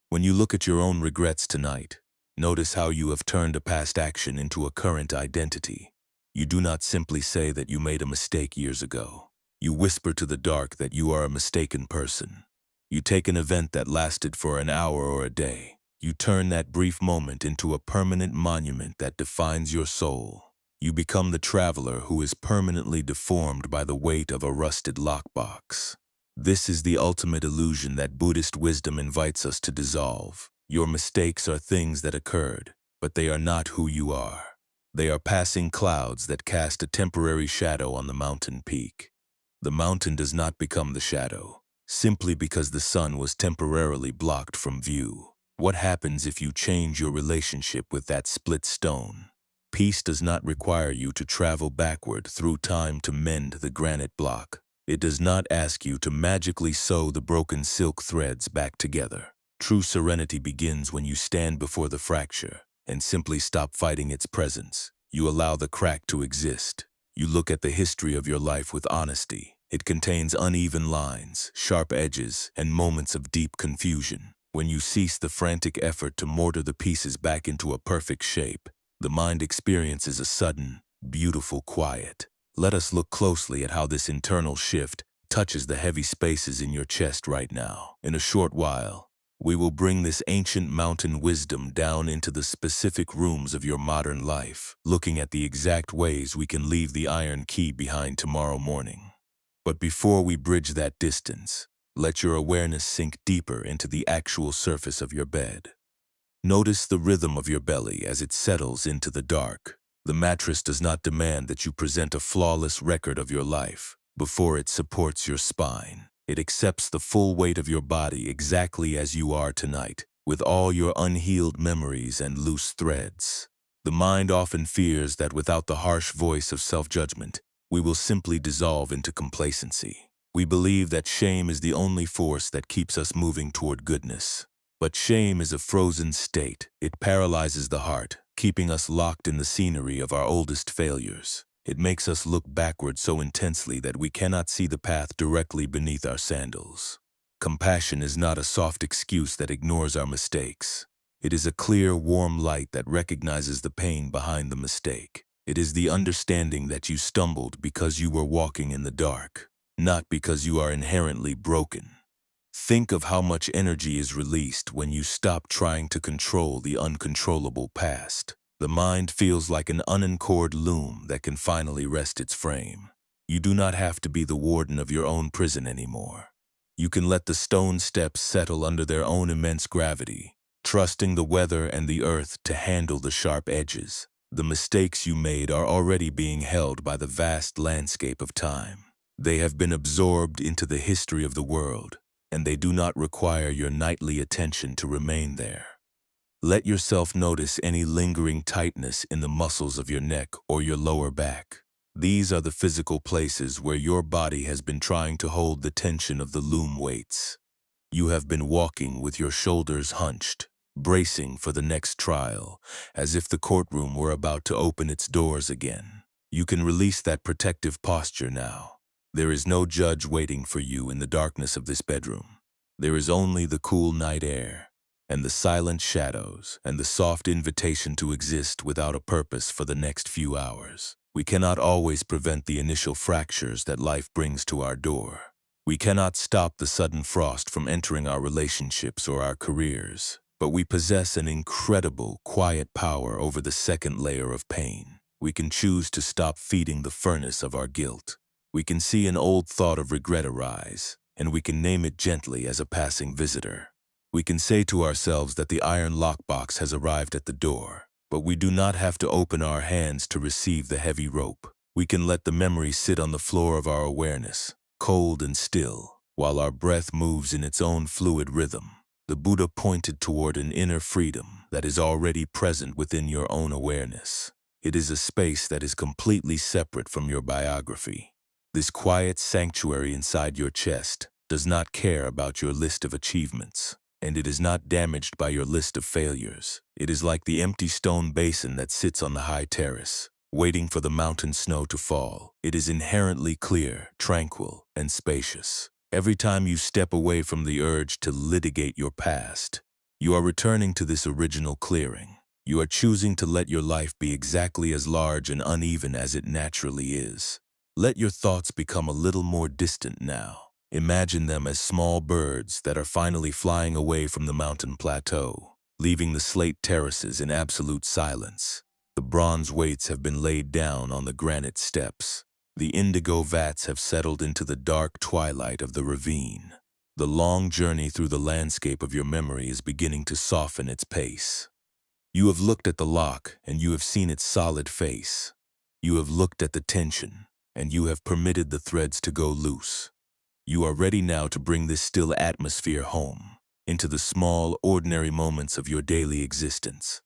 When you look at your own regrets tonight, notice how you have turned a past action into a current identity. You do not simply say that you made a mistake years ago. You whisper to the dark that you are a mistaken person. You take an event that lasted for an hour or a day. You turn that brief moment into a permanent monument that defines your soul. You become the traveler who is permanently deformed by the weight of a rusted lockbox. This is the ultimate illusion that Buddhist wisdom invites us to dissolve. Your mistakes are things that occurred, but they are not who you are. They are passing clouds that cast a temporary shadow on the mountain peak. The mountain does not become the shadow, simply because the sun was temporarily blocked from view. What happens if you change your relationship with that split stone? Peace does not require you to travel backward through time to mend the granite block. It does not ask you to magically sew the broken silk threads back together. True serenity begins when you stand before the fracture and simply stop fighting its presence. You allow the crack to exist. You look at the history of your life with honesty. It contains uneven lines, sharp edges, and moments of deep confusion. When you cease the frantic effort to mortar the pieces back into a perfect shape, the mind experiences a sudden, beautiful quiet. Let us look closely at how this internal shift touches the heavy spaces in your chest right now. In a short while, we will bring this ancient mountain wisdom down into the specific rooms of your modern life, looking at the exact ways we can leave the iron key behind tomorrow morning. But before we bridge that distance, let your awareness sink deeper into the actual surface of your bed. Notice the rhythm of your belly as it settles into the dark. The mattress does not demand that you present a flawless record of your life before it supports your spine. It accepts the full weight of your body exactly as you are tonight, with all your unhealed memories and loose threads. The mind often fears that without the harsh voice of self-judgment, we will simply dissolve into complacency. We believe that shame is the only force that keeps us moving toward goodness. But shame is a frozen state. It paralyzes the heart, keeping us locked in the scenery of our oldest failures. It makes us look backward so intensely that we cannot see the path directly beneath our sandals. Compassion is not a soft excuse that ignores our mistakes. It is a clear, warm light that recognizes the pain behind the mistake. It is the understanding that you stumbled because you were walking in the dark, not because you are inherently broken. Think of how much energy is released when you stop trying to control the uncontrollable past. The mind feels like an unanchored loom that can finally rest its frame. You do not have to be the warden of your own prison anymore. You can let the stone steps settle under their own immense gravity, trusting the weather and the earth to handle the sharp edges. The mistakes you made are already being held by the vast landscape of time. They have been absorbed into the history of the world, and they do not require your nightly attention to remain there. Let yourself notice any lingering tightness in the muscles of your neck or your lower back. These are the physical places where your body has been trying to hold the tension of the loom weights. You have been walking with your shoulders hunched, bracing for the next trial, as if the courtroom were about to open its doors again. You can release that protective posture now. There is no judge waiting for you in the darkness of this bedroom. There is only the cool night air, and the silent shadows, and the soft invitation to exist without a purpose for the next few hours. We cannot always prevent the initial fractures that life brings to our door. We cannot stop the sudden frost from entering our relationships or our careers, but we possess an incredible, quiet power over the second layer of pain. We can choose to stop feeding the furnace of our guilt. We can see an old thought of regret arise, and we can name it gently as a passing visitor. We can say to ourselves that the iron lockbox has arrived at the door, but we do not have to open our hands to receive the heavy rope. We can let the memory sit on the floor of our awareness, cold and still, while our breath moves in its own fluid rhythm. The Buddha pointed toward an inner freedom that is already present within your own awareness. It is a space that is completely separate from your biography. This quiet sanctuary inside your chest does not care about your list of achievements, and it is not damaged by your list of failures. It is like the empty stone basin that sits on the high terrace, waiting for the mountain snow to fall. It is inherently clear, tranquil, and spacious. Every time you step away from the urge to litigate your past, you are returning to this original clearing. You are choosing to let your life be exactly as large and uneven as it naturally is. Let your thoughts become a little more distant now. Imagine them as small birds that are finally flying away from the mountain plateau, leaving the slate terraces in absolute silence. The bronze weights have been laid down on the granite steps. The indigo vats have settled into the dark twilight of the ravine. The long journey through the landscape of your memory is beginning to soften its pace. You have looked at the lock, and you have seen its solid face. You have looked at the tension, and you have permitted the threads to go loose. You are ready now to bring this still atmosphere home, into the small, ordinary moments of your daily existence.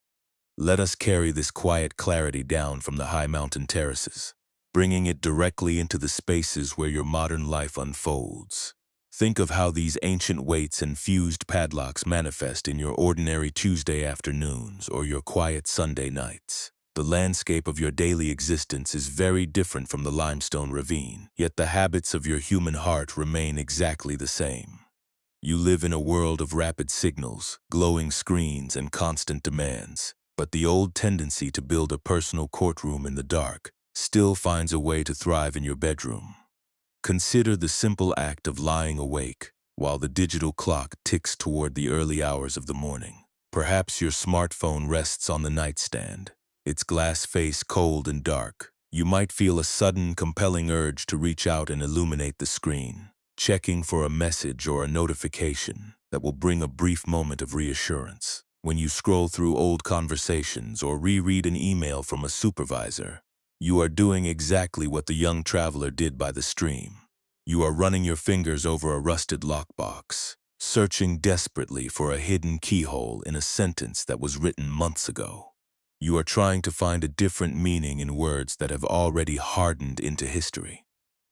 Let us carry this quiet clarity down from the high mountain terraces, bringing it directly into the spaces where your modern life unfolds. Think of how these ancient weights and fused padlocks manifest in your ordinary Tuesday afternoons or your quiet Sunday nights. The landscape of your daily existence is very different from the limestone ravine, yet the habits of your human heart remain exactly the same. You live in a world of rapid signals, glowing screens, and constant demands, but the old tendency to build a personal courtroom in the dark still finds a way to thrive in your bedroom. Consider the simple act of lying awake while the digital clock ticks toward the early hours of the morning. Perhaps your smartphone rests on the nightstand, its glass face cold and dark. You might feel a sudden, compelling urge to reach out and illuminate the screen, checking for a message or a notification that will bring a brief moment of reassurance. When you scroll through old conversations or reread an email from a supervisor, you are doing exactly what the young traveler did by the stream. You are running your fingers over a rusted lockbox, searching desperately for a hidden keyhole in a sentence that was written months ago. You are trying to find a different meaning in words that have already hardened into history.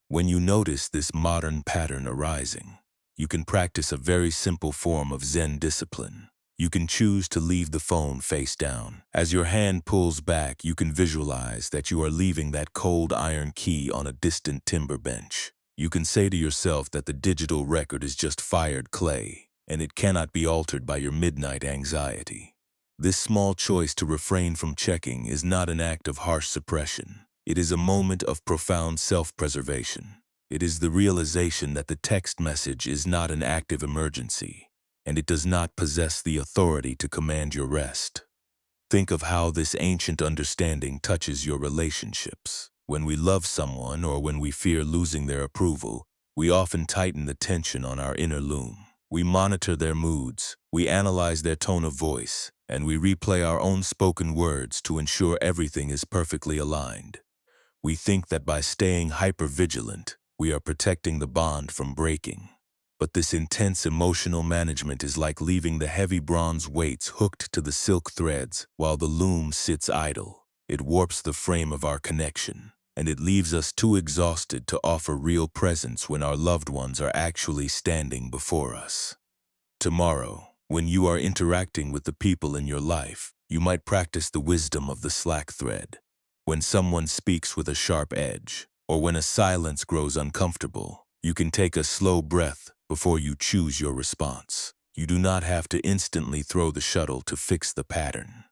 When you notice this modern pattern arising, you can practice a very simple form of Zen discipline. You can choose to leave the phone face down. As your hand pulls back, you can visualize that you are leaving that cold iron key on a distant timber bench. You can say to yourself that the digital record is just fired clay, and it cannot be altered by your midnight anxiety. This small choice to refrain from checking is not an act of harsh suppression. It is a moment of profound self-preservation. It is the realization that the text message is not an active emergency, and it does not possess the authority to command your rest. Think of how this ancient understanding touches your relationships. When we love someone or when we fear losing their approval, we often tighten the tension on our inner loom. We monitor their moods, we analyze their tone of voice, and we replay our own spoken words to ensure everything is perfectly aligned. We think that by staying hypervigilant, we are protecting the bond from breaking. But this intense emotional management is like leaving the heavy bronze weights hooked to the silk threads while the loom sits idle. It warps the frame of our connection, and it leaves us too exhausted to offer real presence when our loved ones are actually standing before us. Tomorrow, when you are interacting with the people in your life, you might practice the wisdom of the slack thread. When someone speaks with a sharp edge, or when a silence grows uncomfortable, you can take a slow breath before you choose your response. You do not have to instantly throw the shuttle to fix the pattern.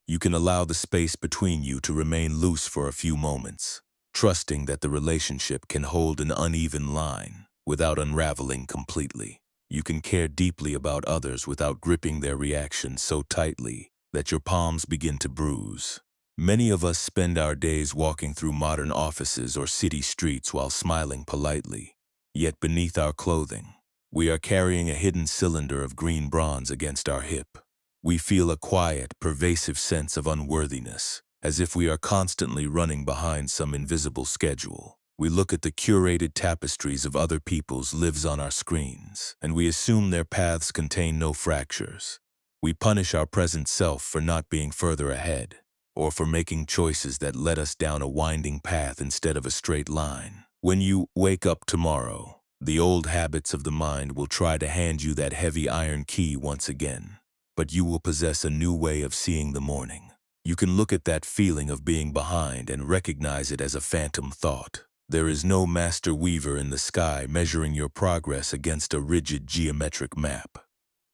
You can allow the space between you to remain loose for a few moments, trusting that the relationship can hold an uneven line without unraveling completely. You can care deeply about others without gripping their reactions so tightly that your palms begin to bruise. Many of us spend our days walking through modern offices or city streets while smiling politely. Yet beneath our clothing, we are carrying a hidden cylinder of green bronze against our hip. We feel a quiet, pervasive sense of unworthiness, as if we are constantly running behind some invisible schedule. We look at the curated tapestries of other people's lives on our screens, and we assume their paths contain no fractures. We punish our present self for not being further ahead, or for making choices that led us down a winding path instead of a straight line. When you wake up tomorrow, the old habits of the mind will try to hand you that heavy iron key once again, but you will possess a new way of seeing the morning. You can look at that feeling of being behind and recognize it as a phantom thought. There is no master weaver in the sky measuring your progress against a rigid geometric map.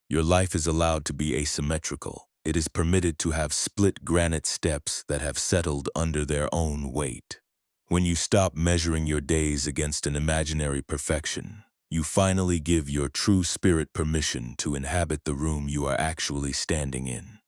Your life is allowed to be asymmetrical. It is permitted to have split granite steps that have settled under their own weight. When you stop measuring your days against an imaginary perfection, you finally give your true spirit permission to inhabit the room you are actually standing in.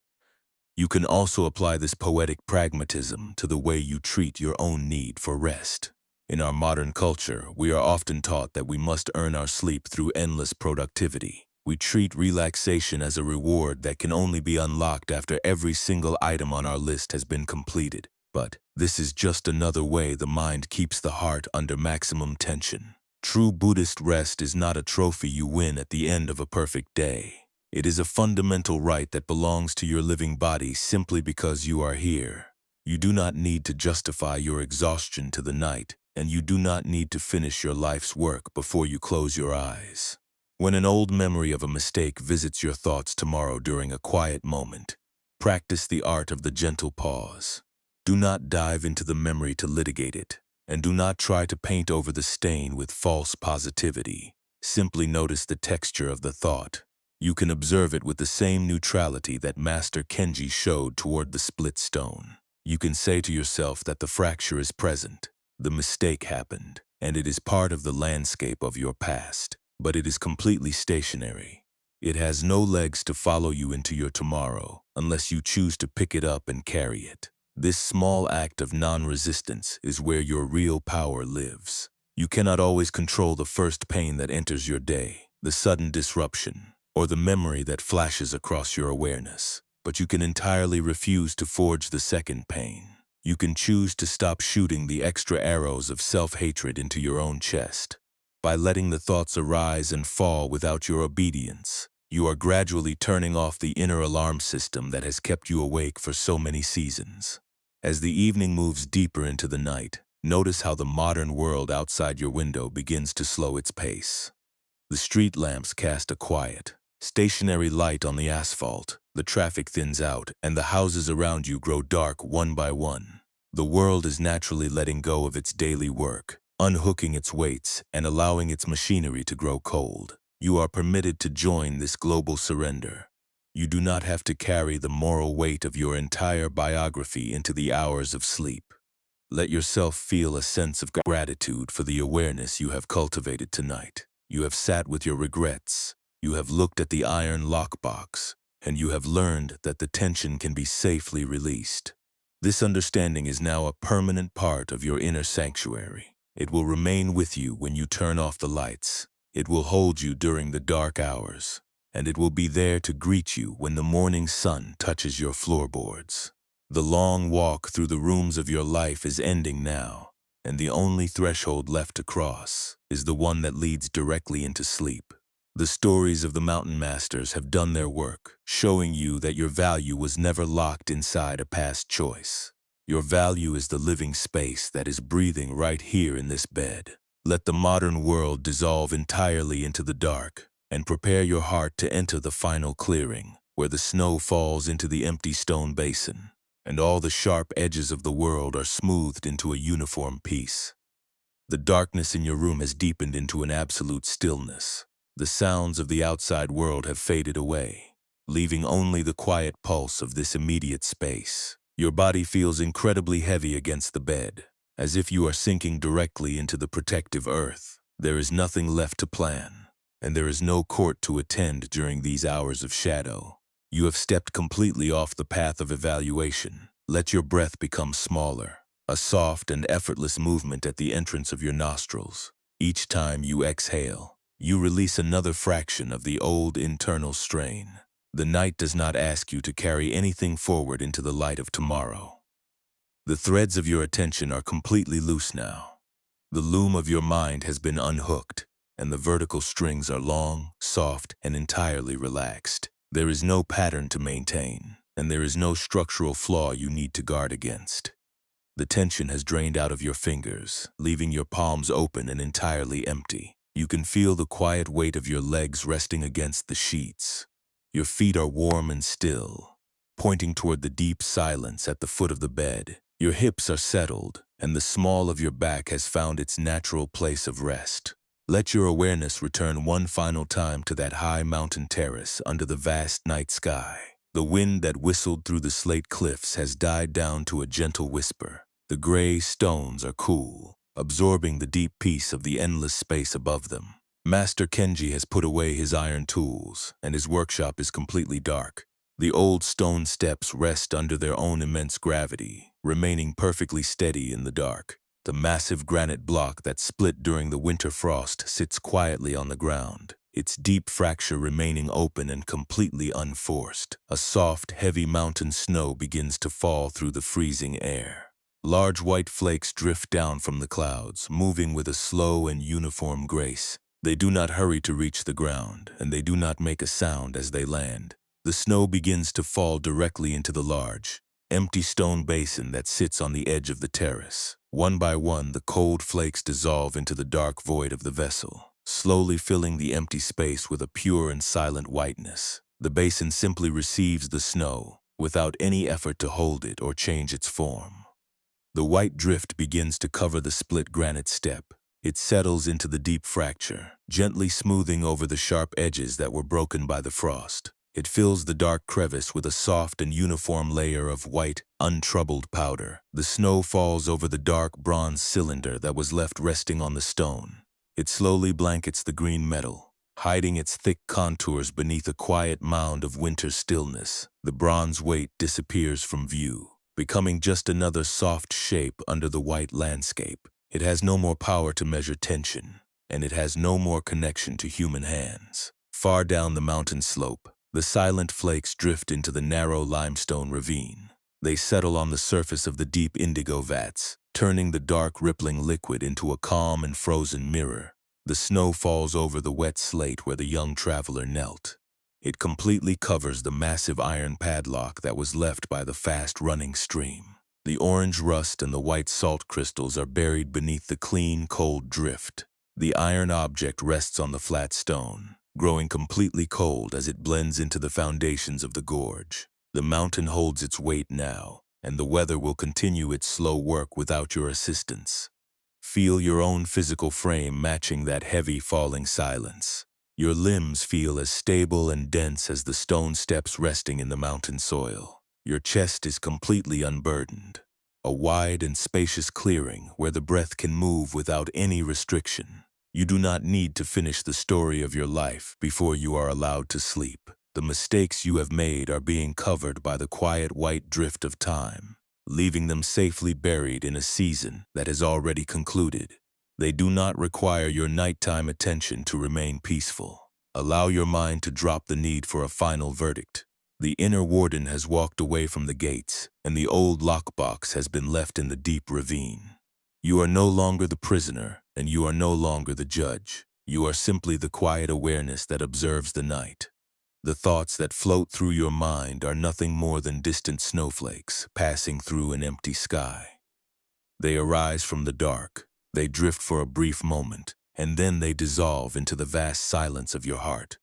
You can also apply this poetic pragmatism to the way you treat your own need for rest. In our modern culture, we are often taught that we must earn our sleep through endless productivity. We treat relaxation as a reward that can only be unlocked after every single item on our list has been completed. But this is just another way the mind keeps the heart under maximum tension. True Buddhist rest is not a trophy you win at the end of a perfect day. It is a fundamental right that belongs to your living body simply because you are here. You do not need to justify your exhaustion to the night, and you do not need to finish your life's work before you close your eyes. When an old memory of a mistake visits your thoughts tomorrow during a quiet moment, practice the art of the gentle pause. Do not dive into the memory to litigate it, and do not try to paint over the stain with false positivity. Simply notice the texture of the thought. You can observe it with the same neutrality that Master Kenji showed toward the split stone. You can say to yourself that the fracture is present, the mistake happened, and it is part of the landscape of your past, but it is completely stationary. It has no legs to follow you into your tomorrow unless you choose to pick it up and carry it. This small act of non-resistance is where your real power lives. You cannot always control the first pain that enters your day, the sudden disruption, or the memory that flashes across your awareness. But you can entirely refuse to forge the second pain. You can choose to stop shooting the extra arrows of self-hatred into your own chest. By letting the thoughts arise and fall without your obedience, you are gradually turning off the inner alarm system that has kept you awake for so many seasons. As the evening moves deeper into the night, notice how the modern world outside your window begins to slow its pace. The street lamps cast a quiet, stationary light on the asphalt, the traffic thins out, and the houses around you grow dark one by one. The world is naturally letting go of its daily work, unhooking its weights, and allowing its machinery to grow cold. You are permitted to join this global surrender. You do not have to carry the moral weight of your entire biography into the hours of sleep. Let yourself feel a sense of gratitude for the awareness you have cultivated tonight. You have sat with your regrets, you have looked at the iron lockbox, and you have learned that the tension can be safely released. This understanding is now a permanent part of your inner sanctuary. It will remain with you when you turn off the lights. It will hold you during the dark hours, and it will be there to greet you when the morning sun touches your floorboards. The long walk through the rooms of your life is ending now, and the only threshold left to cross is the one that leads directly into sleep. The stories of the mountain masters have done their work, showing you that your value was never locked inside a past choice. Your value is the living space that is breathing right here in this bed. Let the modern world dissolve entirely into the dark, and prepare your heart to enter the final clearing, where the snow falls into the empty stone basin, and all the sharp edges of the world are smoothed into a uniform peace. The darkness in your room has deepened into an absolute stillness. The sounds of the outside world have faded away, leaving only the quiet pulse of this immediate space. Your body feels incredibly heavy against the bed, as if you are sinking directly into the protective earth. There is nothing left to plan, and there is no court to attend during these hours of shadow. You have stepped completely off the path of evaluation. Let your breath become smaller, a soft and effortless movement at the entrance of your nostrils. Each time you exhale, you release another fraction of the old internal strain. The night does not ask you to carry anything forward into the light of tomorrow. The threads of your attention are completely loose now. The loom of your mind has been unhooked, and the vertical strings are long, soft, and entirely relaxed. There is no pattern to maintain, and there is no structural flaw you need to guard against. The tension has drained out of your fingers, leaving your palms open and entirely empty. You can feel the quiet weight of your legs resting against the sheets. Your feet are warm and still, pointing toward the deep silence at the foot of the bed. Your hips are settled, and the small of your back has found its natural place of rest. Let your awareness return one final time to that high mountain terrace under the vast night sky. The wind that whistled through the slate cliffs has died down to a gentle whisper. The gray stones are cool, absorbing the deep peace of the endless space above them. Master Kenji has put away his iron tools, and his workshop is completely dark. The old stone steps rest under their own immense gravity, remaining perfectly steady in the dark. The massive granite block that split during the winter frost sits quietly on the ground, its deep fracture remaining open and completely unforced. A soft, heavy mountain snow begins to fall through the freezing air. Large white flakes drift down from the clouds, moving with a slow and uniform grace. They do not hurry to reach the ground, and they do not make a sound as they land. The snow begins to fall directly into the large, empty stone basin that sits on the edge of the terrace. One by one, the cold flakes dissolve into the dark void of the vessel, slowly filling the empty space with a pure and silent whiteness. The basin simply receives the snow, without any effort to hold it or change its form. The white drift begins to cover the split granite step. It settles into the deep fracture, gently smoothing over the sharp edges that were broken by the frost. It fills the dark crevice with a soft and uniform layer of white, untroubled powder. The snow falls over the dark bronze cylinder that was left resting on the stone. It slowly blankets the green metal, hiding its thick contours beneath a quiet mound of winter stillness. The bronze weight disappears from view, becoming just another soft shape under the white landscape. It has no more power to measure tension, and it has no more connection to human hands. Far down the mountain slope, the silent flakes drift into the narrow limestone ravine. They settle on the surface of the deep indigo vats, turning the dark rippling liquid into a calm and frozen mirror. The snow falls over the wet slate where the young traveler knelt. It completely covers the massive iron padlock that was left by the fast-running stream. The orange rust and the white salt crystals are buried beneath the clean, cold drift. The iron object rests on the flat stone, growing completely cold as it blends into the foundations of the gorge. The mountain holds its weight now, and the weather will continue its slow work without your assistance. Feel your own physical frame matching that heavy falling silence. Your limbs feel as stable and dense as the stone steps resting in the mountain soil. Your chest is completely unburdened, a wide and spacious clearing where the breath can move without any restriction. You do not need to finish the story of your life before you are allowed to sleep. The mistakes you have made are being covered by the quiet white drift of time, leaving them safely buried in a season that has already concluded. They do not require your nighttime attention to remain peaceful. Allow your mind to drop the need for a final verdict. The inner warden has walked away from the gates, and the old lockbox has been left in the deep ravine. You are no longer the prisoner, and you are no longer the judge. You are simply the quiet awareness that observes the night. The thoughts that float through your mind are nothing more than distant snowflakes passing through an empty sky. They arise from the dark, they drift for a brief moment, and then they dissolve into the vast silence of your heart.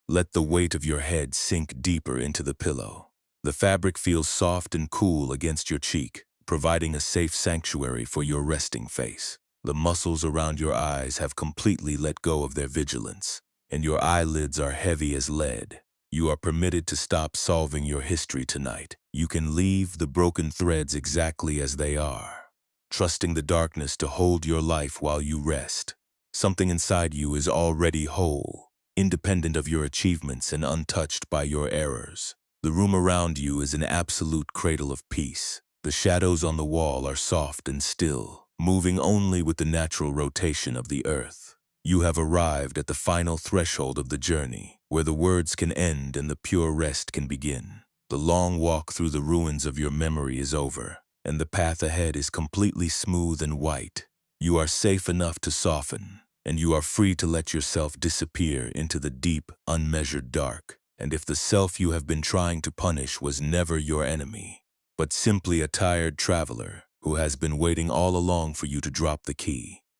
Let the weight of your head sink deeper into the pillow. The fabric feels soft and cool against your cheek, providing a safe sanctuary for your resting face. The muscles around your eyes have completely let go of their vigilance, and your eyelids are heavy as lead. You are permitted to stop solving your history tonight. You can leave the broken threads exactly as they are, trusting the darkness to hold your life while you rest. Something inside you is already whole, independent of your achievements and untouched by your errors. The room around you is an absolute cradle of peace. The shadows on the wall are soft and still, moving only with the natural rotation of the earth. You have arrived at the final threshold of the journey, where the words can end and the pure rest can begin. The long walk through the ruins of your memory is over, and the path ahead is completely smooth and white. You are safe enough to soften, and you are free to let yourself disappear into the deep, unmeasured dark. And if the self you have been trying to punish was never your enemy, but simply a tired traveler who has been waiting all along for you to drop the key,